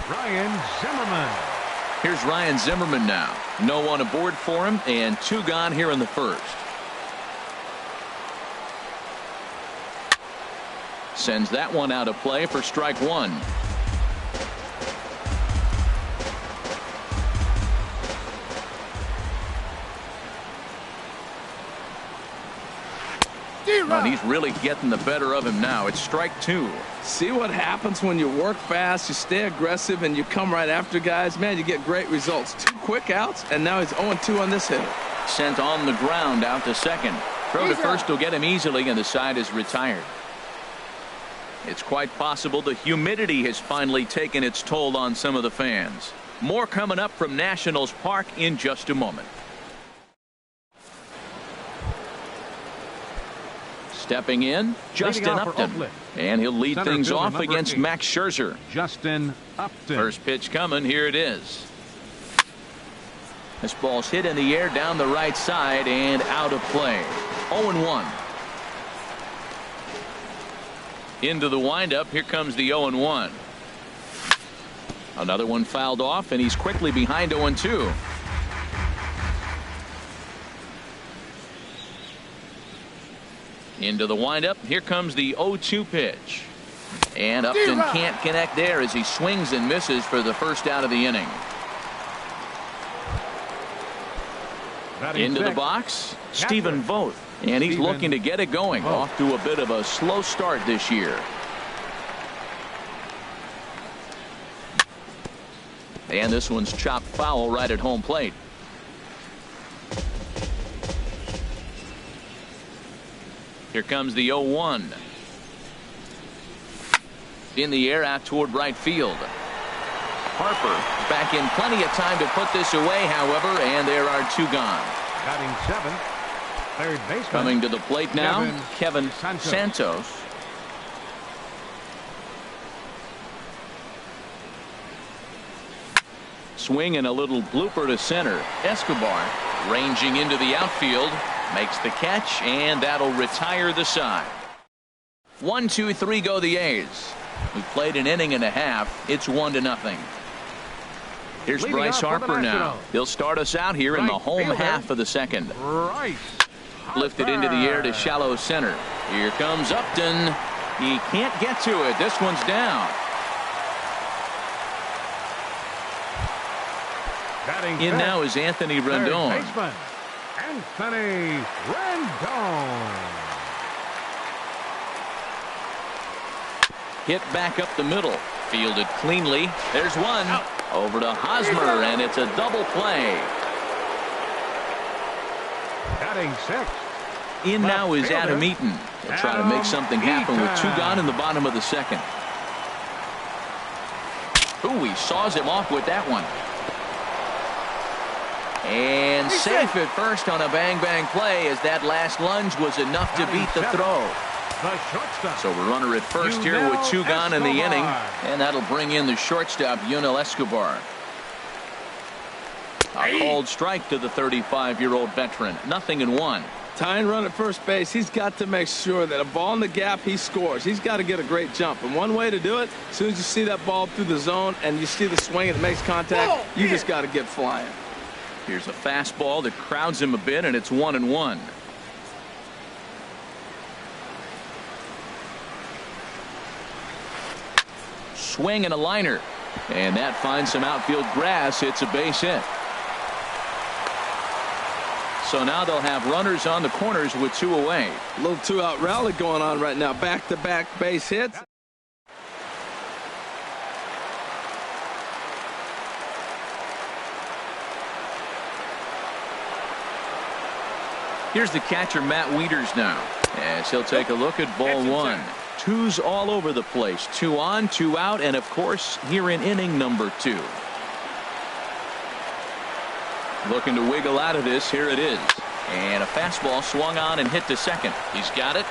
Ryan Zimmerman. Here's Ryan Zimmerman now. No one aboard for him, and 2 gone here in the first. Sends that one out of play for strike 1. And he's really getting the better of him now. It's strike 2. See what happens when you work fast, you stay aggressive, and you come right after guys? Man, you get great results. 2 quick outs, and now he's 0-2 on this hitter. Sent on the ground out to second. Throw to first will get him easily, and the side is retired. It's quite possible the humidity has finally taken its toll on some of the fans. More coming up from Nationals Park in just a moment. Stepping in, Justin Upton. And he'll lead things off against Max Scherzer. Justin Upton. First pitch coming. Here it is. This ball's hit in the air down the right side and out of play. 0-1. Into the windup. Here comes the 0-1. Another one fouled off, and he's quickly behind 0-2. Into the windup. Here comes the 0-2 pitch. And Upton can't connect there as he swings and misses for the first out of the inning. Into the box, Stephen Vogt. And he's looking to get it going. Off to a bit of a slow start this year. And this one's chopped foul right at home plate. Here comes the 0-1. In the air out toward right field. Harper back in plenty of time to put this away, however, and there are 2 gone. Batting 7th, third baseman. Coming to the plate now, Kevin Santos. Swing and a little blooper to center. Escobar ranging into the outfield. Makes the catch, and that'll retire the side. 1, 2, 3 go the A's. We played an inning and a half. It's 1-0. Here's Bryce Harper now. He'll start us out here in the home half of the second. Lifted into the air to shallow center. Here comes Upton. He can't get to it. This one's down. In now is Anthony Rendon. Anthony Rendon. Hit back up the middle. Fielded cleanly. There's one. Over to Hosmer, and it's a double play. Batting 6th. In now is Adam Eaton. He'll try to make something happen with 2 gone in the bottom of the second. Ooh, he saws him off with that one. And safe at first on a bang-bang play, as that last lunge was enough to beat the throw. So we're runner at first here with 2 gone in the inning, and that'll bring in the shortstop, Yunel Escobar. A called strike to the 35-year-old veteran. 0-1. Tying run at first base, he's got to make sure that a ball in the gap, he scores. He's got to get a great jump. And one way to do it, as soon as you see that ball through the zone and you see the swing and it makes contact, you just got to get flying. Here's a fastball that crowds him a bit, and it's 1-1. Swing and a liner, and that finds some outfield grass. It's a base hit. So now they'll have runners on the corners with 2 away. A little 2-out rally going on right now. Back-to-back base hits. Here's the catcher, Matt Wieters, now, as he'll take a look at ball 1. 2s all over the place. 2 on, 2 out, and of course here in inning number 2. Looking to wiggle out of this. Here it is. And a fastball swung on and hit to second. He's got it.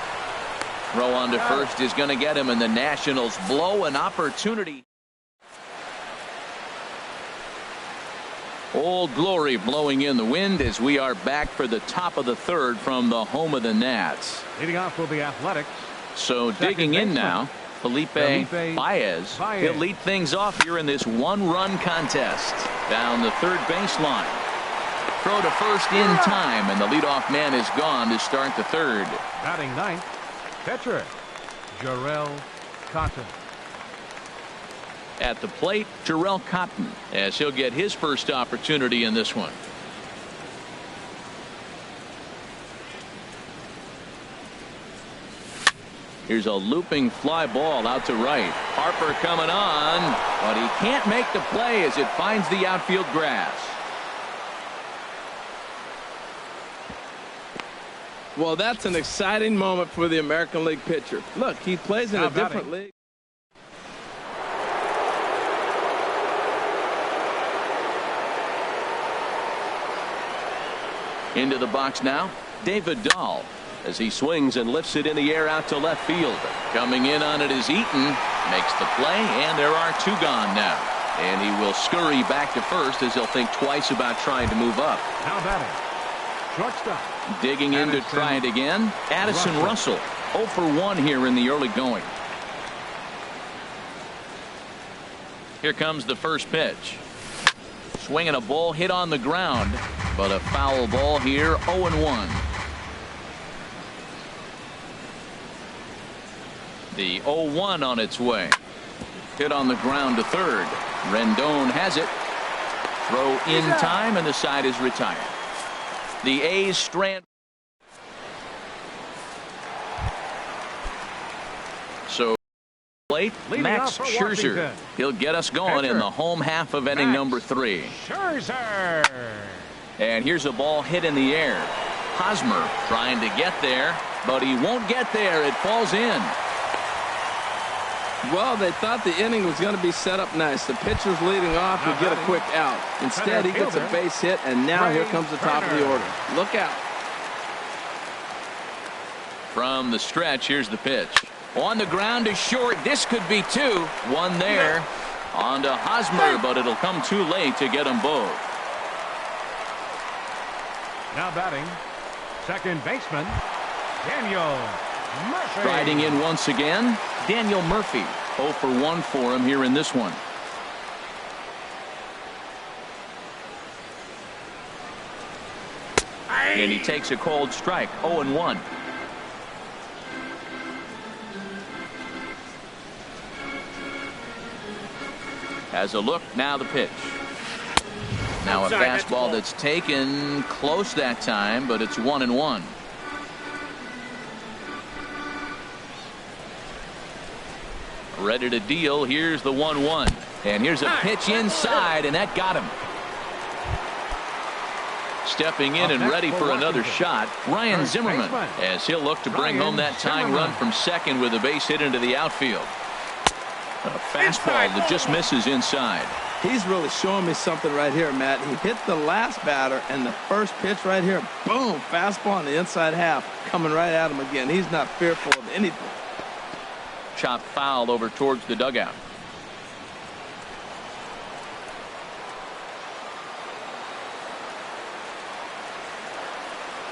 Throw on to first is going to get him, and the Nationals blow an opportunity. Old Glory blowing in the wind as we are back for the top of the third from the home of the Nats. Leading off will be Athletics. So digging in now, Felipe Baez. He'll lead things off here in this 1-run contest. Down the third baseline. Throw to first in time, and the leadoff man is gone to start the third. Batting 9th, pitcher Jarrell Cotton. At the plate, Jarrell Cotton, as he'll get his first opportunity in this one. Here's a looping fly ball out to right. Harper coming on, but he can't make the play as it finds the outfield grass. Well, that's an exciting moment for the American League pitcher. Look, he plays in a different league. Into the box now, David Dahl, as he swings and lifts it in the air out to left field. Coming in on it is Eaton. Makes the play, and there are two gone now. And he will scurry back to first as he'll think twice about trying to move up. Now batting, shortstop. Digging in to try it again, Addison Russell. 0 for 1 here in the early going. Here comes the first pitch. Swinging a ball hit on the ground, but a foul ball here, 0-1. The 0-1 on its way. Hit on the ground to third. Rendon has it. Throw in time, and the side is retired. The A's strand. So late, Max Scherzer. He'll get us going in the home half of inning number 3. Scherzer. And here's a ball hit in the air. Hosmer trying to get there, but he won't get there. It falls in. Well, they thought the inning was going to be set up nice. The pitcher's leading off would get a quick out. Instead, he gets a base hit, and now here comes the top of the order. Look out. From the stretch, here's the pitch. On the ground to short. This could be 2. One there. On to Hosmer, but it'll come too late to get them both. Now batting, second baseman, Daniel Murphy. Riding in once again, Daniel Murphy. 0 for 1 for him here in this one. And he takes a cold strike. 0-1. Has a look. Now the pitch. Now a fastball that's taken close that time, but it's 1-1. Ready to deal. Here's the 1-1. And here's a pitch inside, and that got him. Stepping in and ready for another shot, Ryan Zimmerman, as he'll look to bring home that tying run from second with a base hit into the outfield. A fastball that just misses inside. He's really showing me something right here, Matt. He hit the last batter, and the first pitch right here, boom, fastball on the inside half, coming right at him again. He's not fearful of anything. Chopped foul over towards the dugout.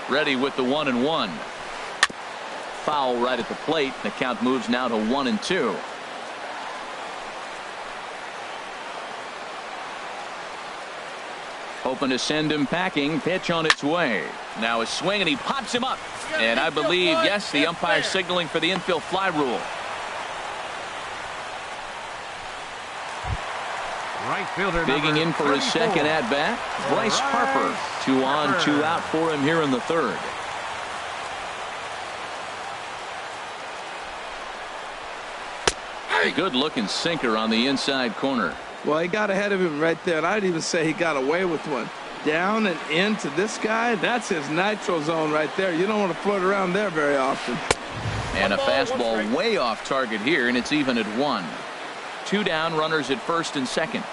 Ready with the 1-1. Foul right at the plate. The count moves now to 1-2. Hoping to send him packing. Pitch on its way. Now a swing, and he pops him up. And I believe, yes, the umpire signaling for the infield fly rule. Right fielder digging in for his second at bat, Bryce Harper. 2 on, 2 out for him here in the third. A good looking sinker on the inside corner. Well, he got ahead of him right there, and I'd even say he got away with one. Down and into this guy, that's his nitro zone right there. You don't want to float around there very often. And a fastball way off target here, and it's even at 1. 2 down, runners at first and second.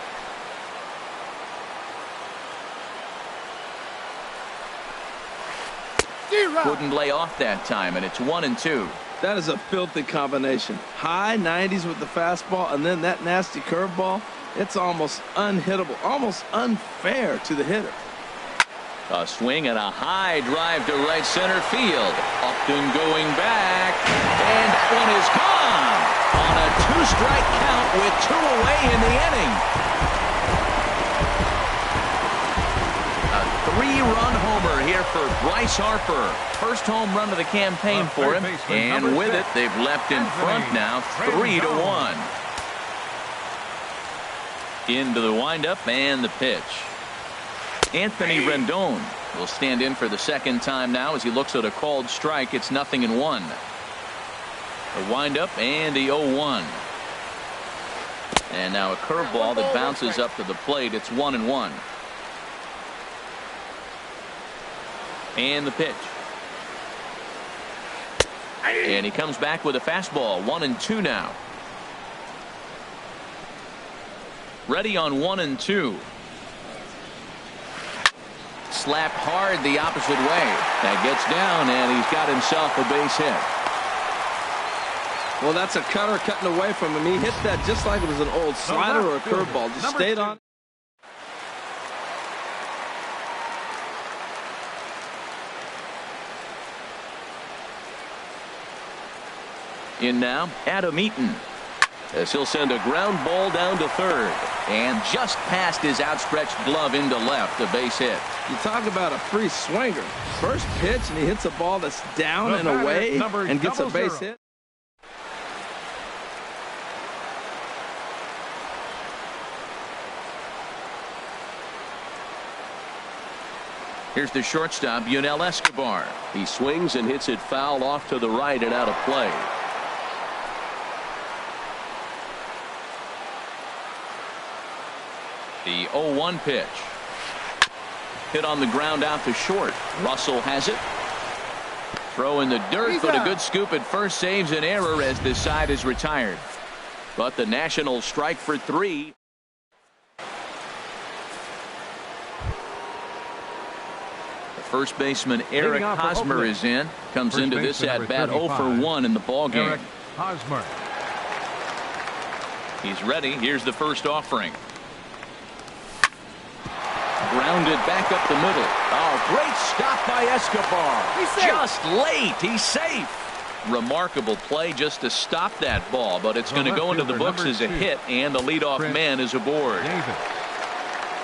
Wouldn't lay off that time, and it's 1-2. That is a filthy combination. High 90s with the fastball, and then that nasty curveball. It's almost unhittable, almost unfair to the hitter. A swing and a high drive to right center field. Upton going back, and that one is gone on a 2-strike count with 2 away in the inning. A 3-run homer here for Bryce Harper. First home run of the campaign for him, and with it, they've left in front now 3-1. Into the windup and the pitch. Anthony Rendon will stand in for the second time now as he looks at a called strike. It's 0-1. The windup and the 0-1. And now a curveball that bounces up to the plate. It's 1-1. And the pitch. And he comes back with a fastball. 1-2 now. Ready on 1-2. Slapped hard the opposite way. That gets down, and he's got himself a base hit. Well, that's a cutter cutting away from him. He hit that just like it was an old slider or a curveball. Just stayed on. In now, Adam Eaton, as he'll send a ground ball down to third, and just past his outstretched glove into left, a base hit. You talk about a free swinger. First pitch, and he hits a ball that's down and away and gets a base hit. Here's the shortstop, Yunel Escobar. He swings and hits it foul off to the right and out of play. The 0-1 pitch. Hit on the ground out to short. Russell has it. Throw in the dirt, but a good scoop at first saves an error as this side is retired. But the Nationals strike for 3. First baseman Eric Hosmer is in. Comes into this at bat 0 for 1 in the ball game. Eric Hosmer. He's ready. Here's the first offering. Grounded back up the middle. Oh, great stop by Escobar. Just late. He's safe. Remarkable play just to stop that ball, but it's going to go into the books as a hit, and the leadoff man is aboard.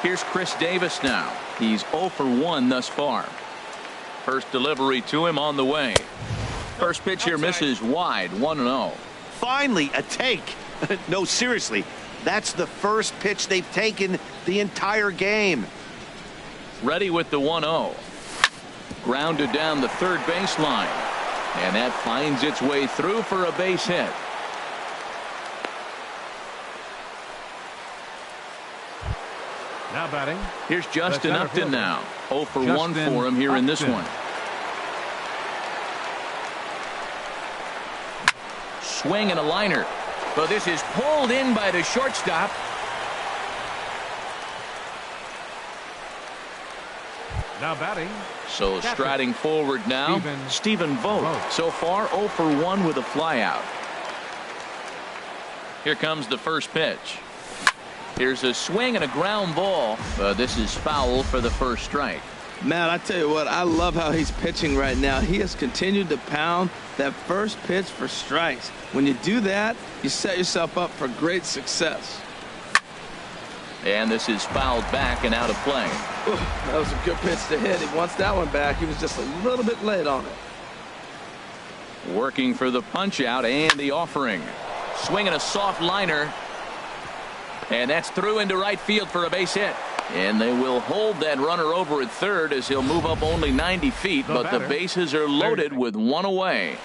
Here's Chris Davis now. He's 0 for 1 thus far. First delivery to him on the way. First pitch here misses wide. 1-0. Finally a take. No, seriously, that's the first pitch they've taken the entire game. Ready with the 1-0. Grounded down the third baseline, and that finds its way through for a base hit. Now batting. Here's Justin Upton now. 0 for 1 for him here in this one. Swing and a liner. But this is pulled in by the shortstop. Now batting. So striding forward now, Stephen Vogt. So far 0 for 1 with a flyout. Here comes the first pitch. Here's a swing and a ground ball. This is foul for the first strike. Matt, I tell you what, I love how he's pitching right now. He has continued to pound that first pitch for strikes. When you do that, you set yourself up for great success. And this is fouled back and out of play. Ooh, that was a good pitch to hit. He wants that one back. He was just a little bit late on it. Working for the punch out and the offering. Swinging a soft liner. And that's through into right field for a base hit. And they will hold that runner over at third as he'll move up only 90 feet. But the bases are loaded with one away.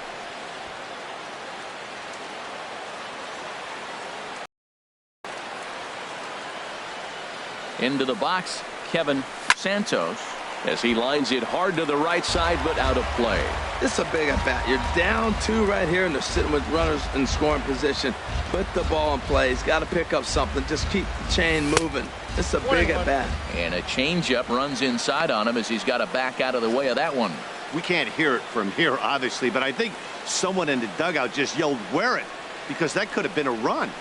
Into the box, Kevin Santos, as he lines it hard to the right side, but out of play. This is a big at bat. You're down 2 right here, and they're sitting with runners in scoring position. Put the ball in play. He's got to pick up something. Just keep the chain moving. This is a big at bat. And a changeup runs inside on him as he's got to back out of the way of that one. We can't hear it from here, obviously, but I think someone in the dugout just yelled, "Wear it," because that could have been a run.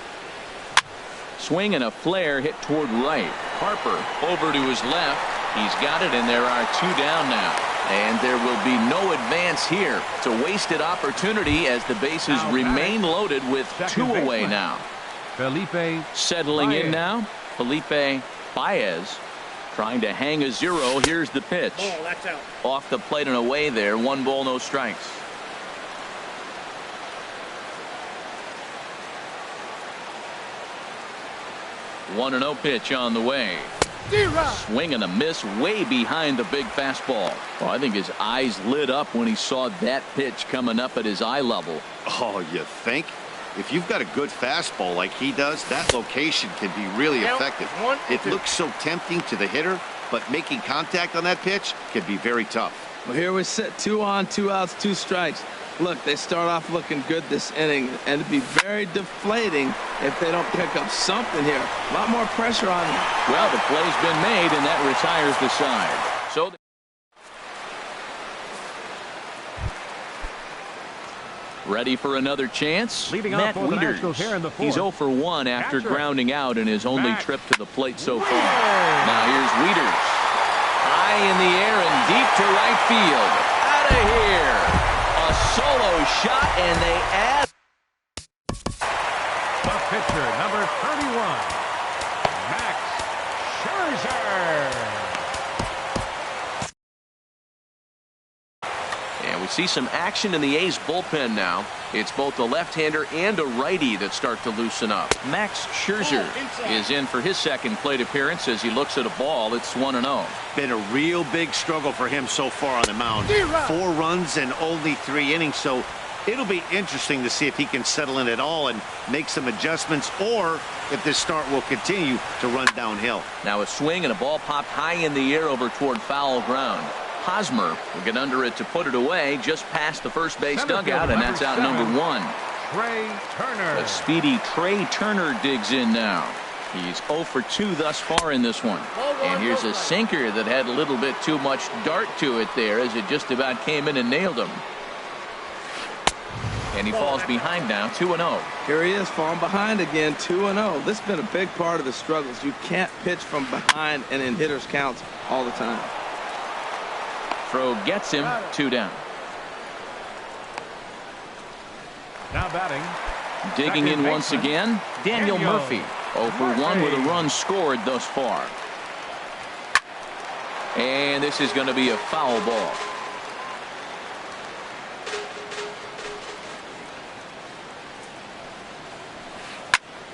Swing and a flare hit toward right. Harper over to his left. He's got it, and there are 2 down now. And there will be no advance here. It's a wasted opportunity as the bases remain loaded with 2 away now. Felipe settling Baez. in now. Felipe Baez trying to hang a 0. Here's the pitch. Oh, that's out. Off the plate and away there. 1 ball, no strikes. One 1-0 pitch on the way. Swing and a miss way behind the big fastball. Well, I think his eyes lit up when he saw that pitch coming up at his eye level. Oh, you think? If you've got a good fastball like he does, that location can be really effective. It looks so tempting to the hitter, but making contact on that pitch can be very tough. Well, here we sit, 2 on, 2 outs, 2 strikes. Look, they start off looking good this inning, and it'd be very deflating if they don't pick up something here. A lot more pressure on them. Well, the play's been made, and that retires the side. So ready for another chance? Leading Matt off for the Wieters. Nationals here in the fourth. He's 0 for 1 after Catcher. grounding out in his only Matt trip to the plate so far. Wieters. Now here's Wieters. High in the air and deep to right field. Out of here. A solo shot, and they add. The pitcher, number 31, Max Scherzer. And we see some action in the A's bullpen now. It's both a left-hander and a righty that start to loosen up. Max Scherzer is in for his second plate appearance as he looks at a ball. It's 1-0. Been a real big struggle for him so far on the mound. 4 runs and only 3 innings, so it'll be interesting to see if he can settle in at all and make some adjustments, or if this start will continue to run downhill. Now a swing and a ball popped high in the air over toward foul ground. Hosmer will get under it to put it away just past the first base Center dugout, fielder, and that's out number number 1. Trey Turner. The speedy Trey Turner digs in now. He's 0 for 2 thus far in this one. And here's a sinker that had a little bit too much dart to it there as it just about came in and nailed him. And he falls behind now, 2-0. Here he is, falling behind again, 2-0. This has been a big part of the struggles. You can't pitch from behind and in hitters' counts all the time. Throw gets him, 2 down. Now batting. Digging in Second once baseman, again, Daniel Murphy. 0 for 1 with a run scored thus far. And this is going to be a foul ball.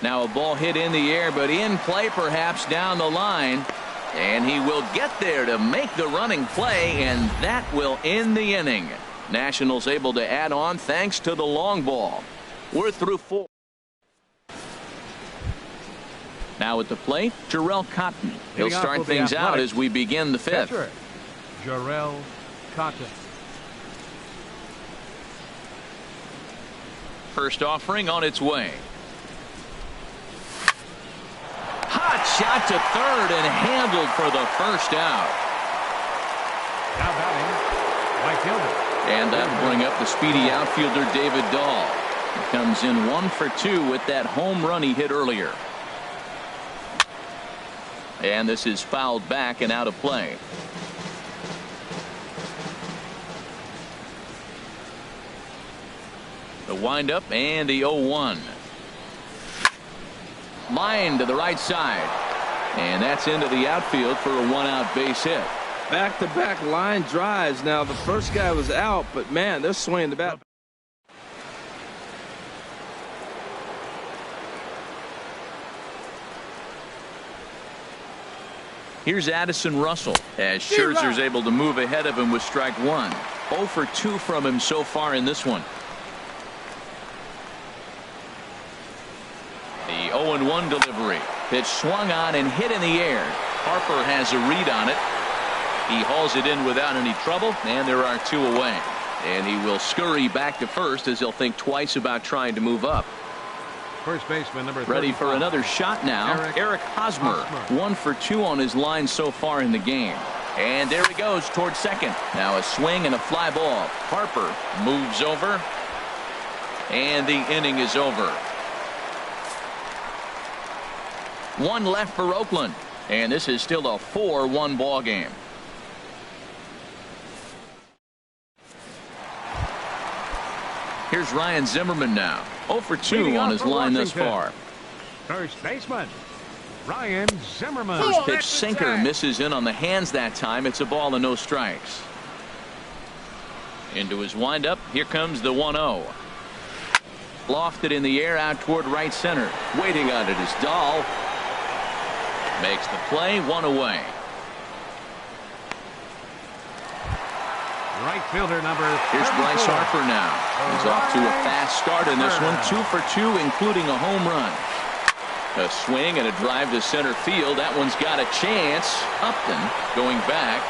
Now a ball hit in the air, but in play perhaps down the line. And he will get there to make the running play, and that will end the inning. Nationals able to add on thanks to the long ball. We're through 4. Now at the plate, Jarrell Cotton. He'll start things out as we begin the 5th. Catcher, Jarrell Cotton. First offering on its way. Hot shot to third and handled for the first out. Now batting, right fielder. And that'll bring up the speedy outfielder David Dahl. He comes in 1 for 2 with that home run he hit earlier. And this is fouled back and out of play. The windup and the 0-1. Line to the right side. And that's into the outfield for a 1-out base hit. Back-to-back line drives. Now, the first guy was out, but, man, they're swinging the bat. Here's Addison Russell as Scherzer's able to move ahead of him with strike 1. 0 for 2 from him so far in this one. The 0-1 delivery. Pitch swung on and hit in the air. Harper has a read on it. He hauls it in without any trouble, and there are 2 away. And he will scurry back to first as he'll think twice about trying to move up. First baseman number 35. Ready for another shot now. Eric Hosmer. 1 for 2 on his line so far in the game. And there he goes towards second. Now a swing and a fly ball. Harper moves over. And the inning is over. 1 left for Oakland. And this is still a 4-1 ball game. Here's Ryan Zimmerman now. 0 for 2 on his line thus far. First baseman, Ryan Zimmerman. First pitch sinker misses in on the hands that time. It's a ball and no strikes. Into his windup. Here comes the 1-0. Lofted in the air out toward right center. Waiting on it is Dahl. Makes the play, one away. Right fielder number 34. Here's Bryce Harper now. He's off to a fast start in this one. 2 for 2, including a home run. A swing and a drive to center field. That one's got a chance. Upton going back.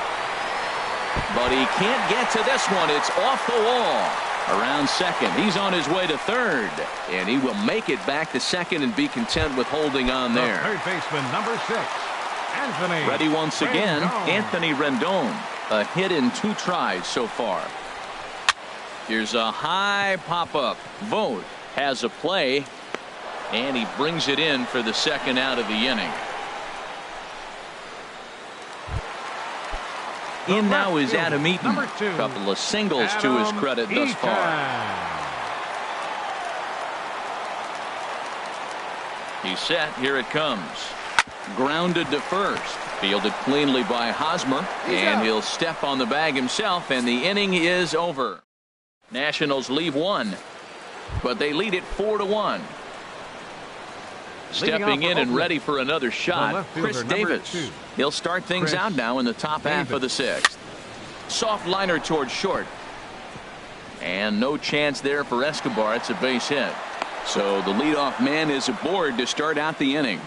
But he can't get to this one. It's off the wall. Around second. He's on his way to third. And he will make it back to second and be content with holding on there. The third baseman number 6. Anthony. Ready once again. Rendon. Anthony Rendon. A hit in 2 tries so far. Here's a high pop-up. Vogt has a play. And he brings it in for the second out of the inning. In now is Adam Eaton. A couple of singles to his credit thus far. He's set. Here it comes. Grounded to first. Fielded cleanly by Hosmer. And he'll step on the bag himself. And the inning is over. Nationals leave 1. But they lead it 4-1. Stepping in and ready for another shot, Chris Davis. He'll start things out now in the top half of the 6th. Soft liner towards short. And no chance there for Escobar. It's a base hit. So the leadoff man is aboard to start out the inning.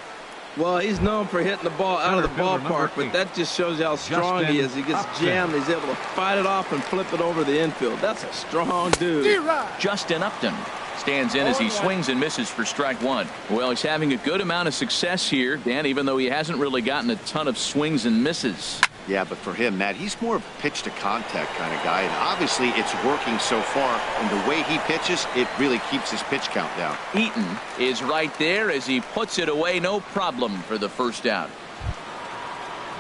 Well, he's known for hitting the ball out of the ballpark, but that just shows you how strong he is. He gets jammed. He's able to fight it off and flip it over the infield. That's a strong dude. Justin Upton stands in as he swings and misses for strike 1. Well, he's having a good amount of success here, Dan, even though he hasn't really gotten a ton of swings and misses. Yeah, but for him, Matt, he's more of a pitch to contact kind of guy, and obviously it's working so far, and the way he pitches, it really keeps his pitch count down. Eaton is right there as he puts it away, no problem for the first out.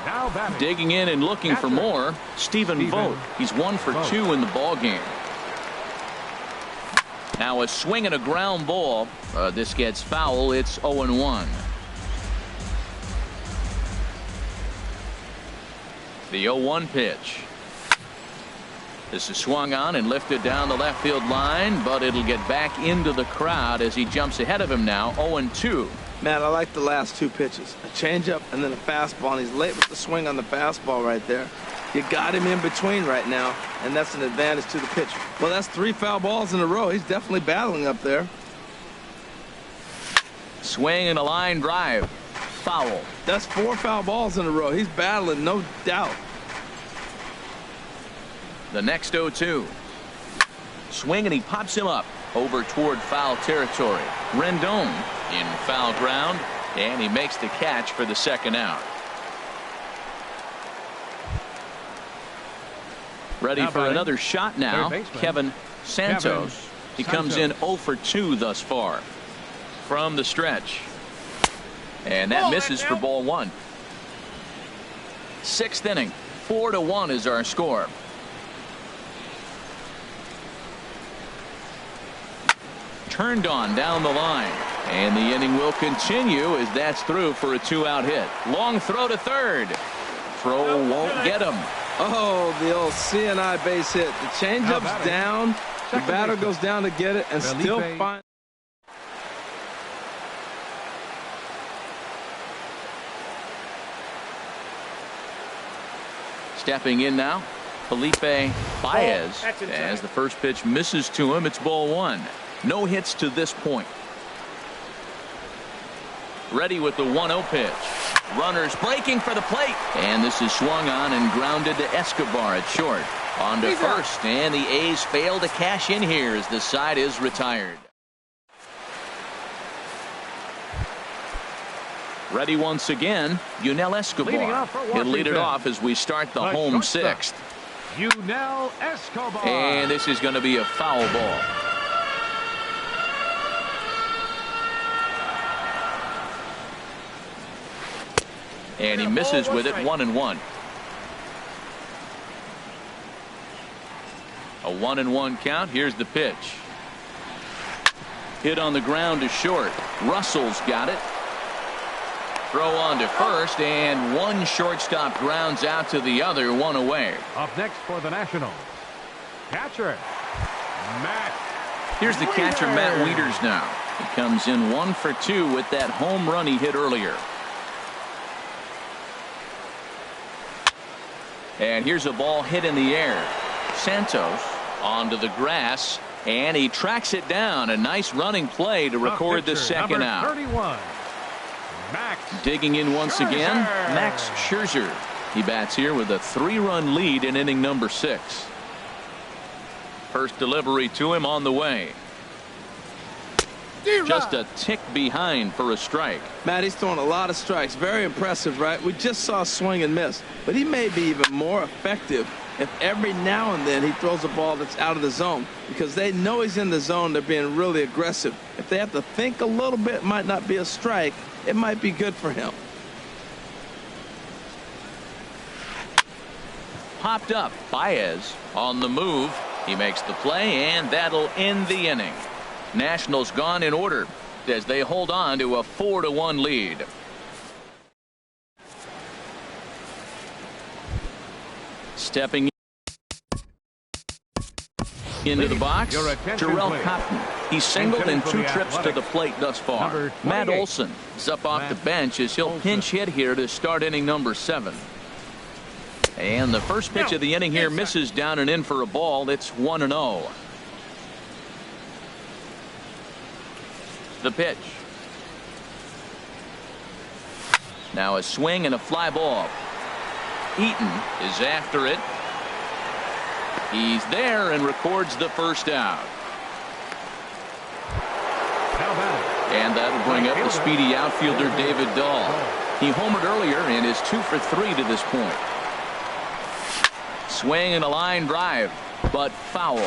Now batting. Digging in and looking for more, Stephen Vogt. He's 1 for 2 in the ball game. Now a swing and a ground ball. This gets foul. It's 0-1. The 0-1 pitch. This is swung on and lifted down the left field line, but it'll get back into the crowd as he jumps ahead of him now. 0-2. Matt, I like the last 2 pitches. A changeup and then a fastball. And he's late with the swing on the fastball right there. You got him in between right now, and that's an advantage to the pitcher. Well, that's 3 foul balls in a row. He's definitely battling up there. Swing and a line drive. Foul. That's 4 foul balls in a row. He's battling, no doubt. The next 0-2. Swing and he pops him up over toward foul territory. Rendon in foul ground, and he makes the catch for the second out. Ready for another shot now. Kevin Santos. He comes in 0 for 2 thus far from the stretch. And that misses for ball 1. 6th inning. 4-1 is our score. Turned on down the line. And the inning will continue as that's through for a 2-out hit. Long throw to third. Throw won't get him. Oh, the old CNI base hit. The changeup's down. The batter goes down to get it and still finds. Stepping in now, Felipe Baez. As the first pitch misses to him, it's ball 1. No hits to this point. Ready with the 1-0 pitch. Runners breaking for the plate. And this is swung on and grounded to Escobar at short. On to first, and the A's fail to cash in here as the side is retired. Ready once again, Yunel Escobar. He'll lead it off as we start the home 6th. Yunel Escobar. And this is going to be a foul ball. And he misses with it. 1-1. A 1-1 count. Here's the pitch. Hit on the ground to short. Russell's got it. Throw on to first, and one shortstop grounds out to the other, 1 away. Up next for the Nationals, catcher Matt. Here's the catcher, Matt Wieters now. He comes in 1 for 2 with that home run he hit earlier. And here's a ball hit in the air. Santos onto the grass, and he tracks it down. A nice running play to record the second out. 31. Max Digging in once again, Max Scherzer. He bats here with a 3-run lead in inning number 6. First delivery to him on the way. Just a tick behind for a strike. Matt, he's throwing a lot of strikes. Very impressive, right? We just saw a swing and miss. But he may be even more effective if every now and then he throws a ball that's out of the zone, because they know he's in the zone. They're being really aggressive. If they have to think a little bit, it might not be a strike. It might be good for him. Popped up. Baez on the move. He makes the play, and that'll end the inning. Nationals gone in order as they hold on to a 4-1 lead. Stepping into the box, Jarrell Cotton. He's singled in 2 trips to the plate thus far. Matt Olson is up off the bench as he'll pinch hit here to start inning number 7. And the first pitch of the inning here misses down and in for a ball. It's 1-0. The pitch. Now a swing and a fly ball. Eaton is after it. He's there and records the first out. And that'll bring up the speedy outfielder David Dahl. He homered earlier and is 2 for 3 to this point. Swing and a line drive, but foul.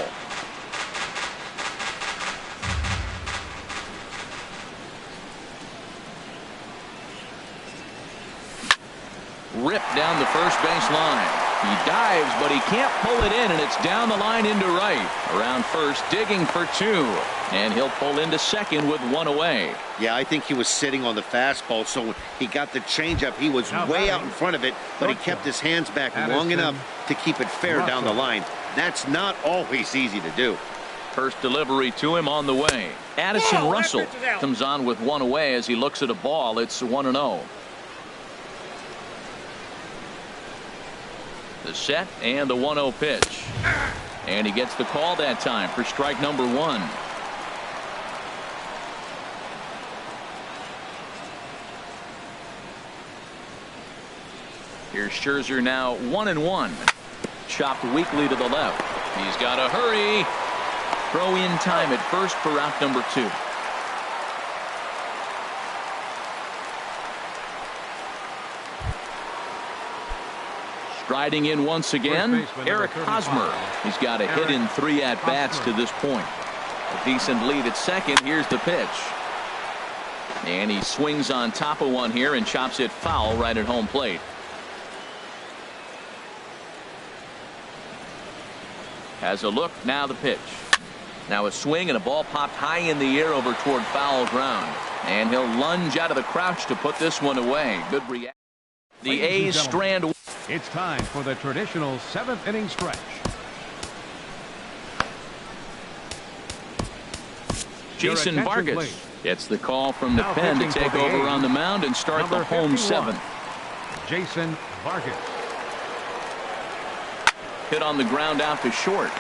Ripped down the first base line. He dives, but he can't pull it in, and it's down the line into right. Around first, digging for 2. And he'll pull into second with 1 away. Yeah, I think he was sitting on the fastball, so he got the changeup. He was way out in front of it, but he kept his hands back long enough to keep it fair down the line. That's not always easy to do. First delivery to him on the way. Addison Russell comes on with 1 away as he looks at a ball. It's 1-0. The set and the 1-0 pitch. And he gets the call that time for strike number 1. Here's Scherzer now 1-1. Chopped weakly to the left. He's got to hurry. Throw in time at first for out number 2. Striding in once again, Eric Hosmer. He's got a hit in 3 at-bats to this point. A decent lead at second. Here's the pitch. And he swings on top of one here and chops it foul right at home plate. Has a look, now the pitch. Now a swing and a ball popped high in the air over toward foul ground. And he'll lunge out of the crouch to put this one away. Good reaction. The A's strand. It's time for the traditional 7th inning stretch. Jason Vargas gets the call from the pen to take over on the mound and start the home 7th. Jason Vargas. Hit on the ground out to short.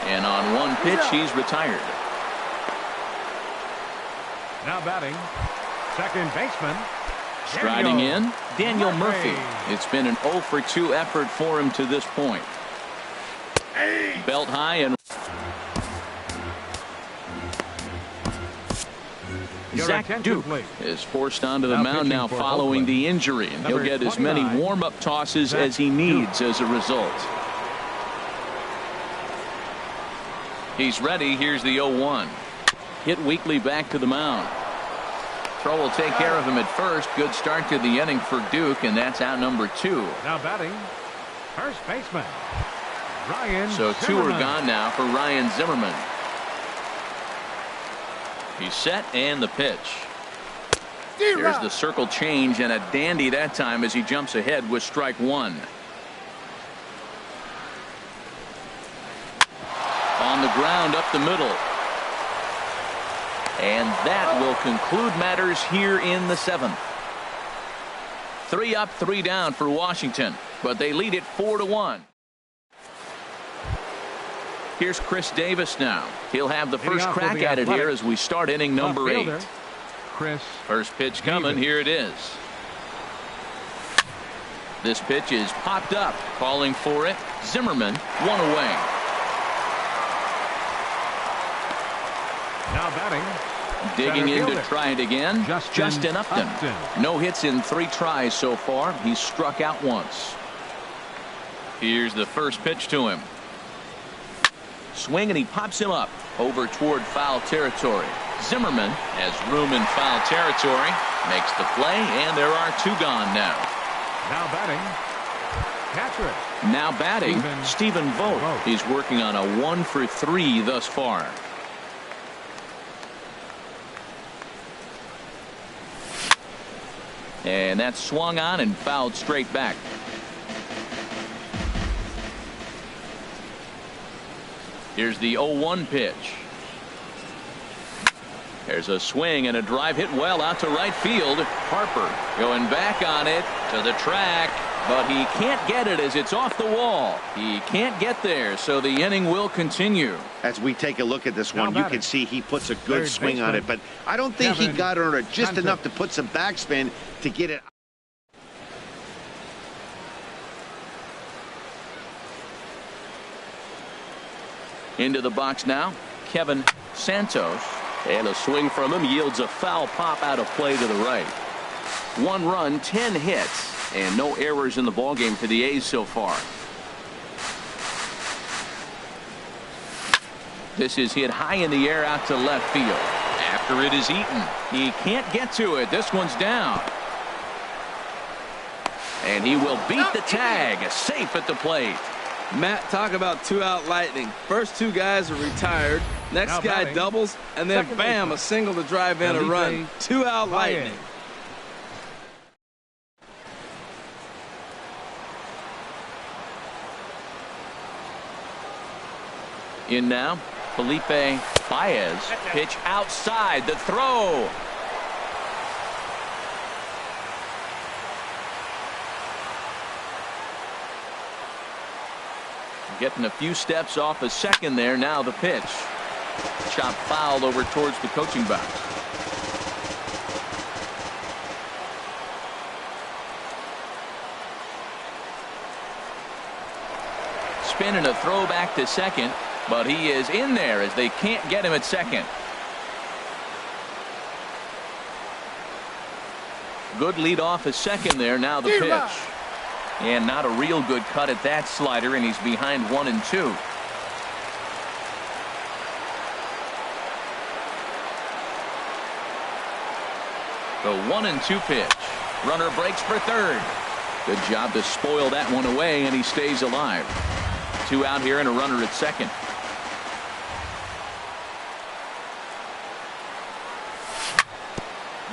And on one pitch, he's retired. Now batting, second baseman. Striding in, Daniel Murphy. It's been an 0 for 2 effort for him to this point. Belt high and Zach Duke is forced onto the mound now following the injury, and he'll get as many warm-up tosses as he needs as a result. He's ready. Here's the 0-1. Hit weakly back to the mound. Throw will take care of him at first. Good start to the inning for Duke, and that's out number 2. Now batting, first baseman Ryan So 2 are gone now for Ryan Zimmerman. He's set and the pitch. Here's the circle change and a dandy that time as he jumps ahead with strike 1. On the ground up the middle. And that will conclude matters here in the 7th. 3 up, 3 down for Washington, but they lead it 4-1. Here's Chris Davis now. He'll have the first crack at it here as we start inning number 8. First pitch coming. Here it is. This pitch is popped up. Calling for it. Zimmerman, 1 away. Now batting. Digging in to try it again. Justin Upton. No hits in 3 tries so far. He's struck out once. Here's the first pitch to him. Swing, and he pops him up over toward foul territory. Zimmerman has room in foul territory. Makes the play, and there are 2 gone now. Now batting. Catcher. Now batting, Stephen Vogt. He's working on a 1 for 3 thus far. And that's swung on and fouled straight back. Here's the 0-1 pitch. There's a swing and a drive hit well out to right field. Harper going back on it to the track, but he can't get it as it's off the wall. He can't get there, so the inning will continue. As we take a look at this one, you can see he puts a good swing on it, but I don't think he got under it just enough to put some backspin to get it. Into the box now, Kevin Santos. And a swing from him yields a foul pop out of play to the right. 1 run, 10 hits, and no errors in the ballgame for the A's so far. This is hit high in the air out to left field. After it is eaten, he can't get to it. This one's down. And he will beat the tag. Safe at the plate. Matt, talk about 2-out lightning. First 2 guys are retired. Next guy doubles, and then bam, a single to drive in a run. 2-out lightning. In now, Felipe Baez. Pitch outside. The throw. Getting a few steps off a second there. Now the pitch. Chop foul over towards the coaching box. Spin and a throw back to second, but he is in there as they can't get him at second. Good lead off a second there. Now the pitch. And not a real good cut at that slider, and he's behind 1-2. The 1-2 pitch. Runner breaks for third. Good job to spoil that one away, and he stays alive. 2 out here and a runner at second.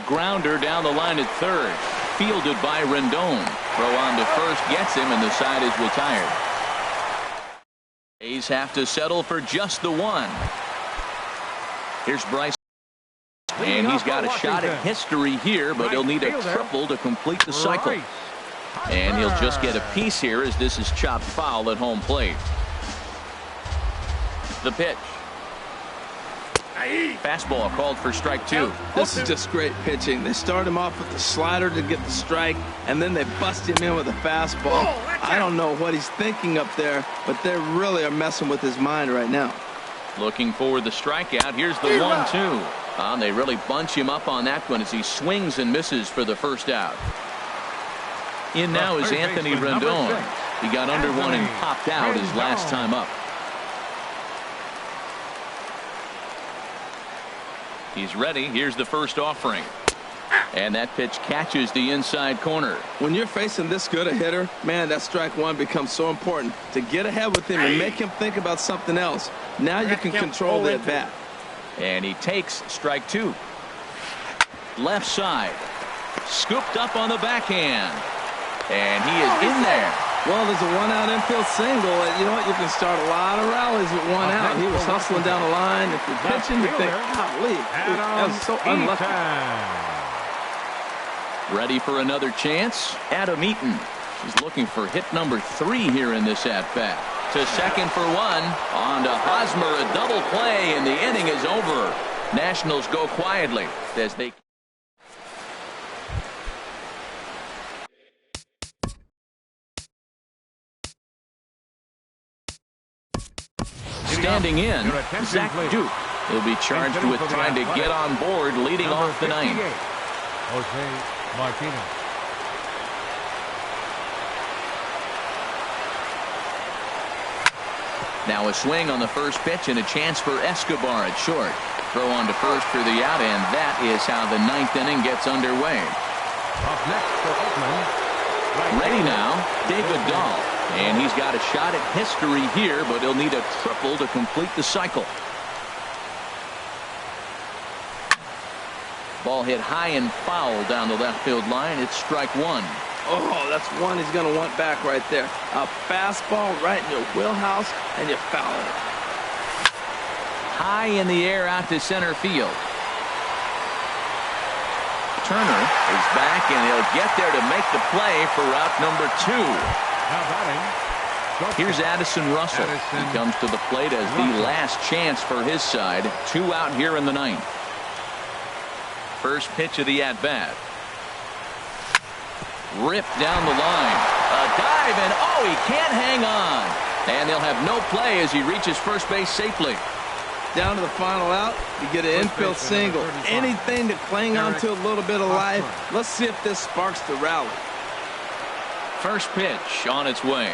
Grounder down the line at third. Fielded by Rendon. Throw on to first gets him, and the side is retired. A's have to settle for just the 1. Here's Bryce. And he's got a shot at history here, but he'll need a triple to complete the cycle. And he'll just get a piece here as this is chopped foul at home plate. The pitch. Fastball called for strike 2. This is just great pitching. They start him off with the slider to get the strike, and then they bust him in with a fastball. I don't know what he's thinking up there, but they really are messing with his mind right now. Looking for the strikeout. Here's the 1-2. They really bunch him up on that one as he swings and misses for the first out. In now is Anthony Rendon. He got under one and popped out his last time up. He's ready. Here's the first offering. And that pitch catches the inside corner. When you're facing this good a hitter, man, that strike 1 becomes so important to get ahead with him and make him think about something else. Now you can control the at bat. And he takes strike 2. Left side. Scooped up on the backhand. And he is in there. Well, there's a 1-out infield single. And you know what? You can start a lot of rallies with 1 out. He was hustling down the line. If you're pitching, you think, golly, that was so unlucky. Ready for another chance? Adam Eaton. He's looking for hit number 3 here in this at-bat. To second for 1. On to Hosmer, a double play, and the inning is over. Nationals go quietly as they... Standing in, Zach Duke. He'll be charged with trying to get on board leading off the ninth. Jose Martinez. Now a swing on the first pitch and a chance for Escobar at short. Throw on to first for the out, and that is how the ninth inning gets underway. Up next for Oakland. Ready now, David Dahl. And he's got a shot at history here, but he'll need a triple to complete the cycle. Ball hit high and foul down the left field line. It's strike 1. Oh, that's one he's going to want back right there. A fastball right in your wheelhouse, and you foul it. High in the air out to center field. Turner is back, and he'll get there to make the play for route number 2. Now batting. Here's Addison Russell. He comes to the plate as the last chance for his side. 2 out here in the ninth. First pitch of the at-bat. Ripped down the line. A dive, and oh, he can't hang on. And they'll have no play as he reaches first base safely. Down to the final out, you get an infield single. Anything to cling on to a little bit of life. Let's see if this sparks the rally. First pitch on its way.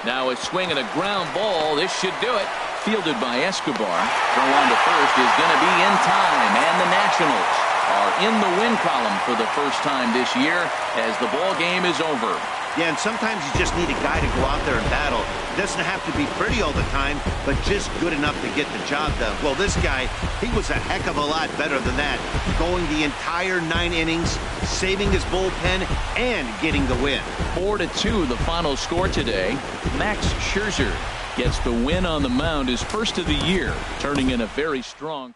Now a swing and a ground ball. This should do it. Fielded by Escobar. Throw on to first is going to be in time, and the Nationals are in the win column for the first time this year as the ball game is over. Yeah, and sometimes you just need a guy to go out there and battle. It doesn't have to be pretty all the time, but just good enough to get the job done. Well, this guy, he was a heck of a lot better than that. Going the entire 9 innings, saving his bullpen, and getting the win. 4-2 the final score today. Max Scherzer gets the win on the mound, his first of the year, turning in a very strong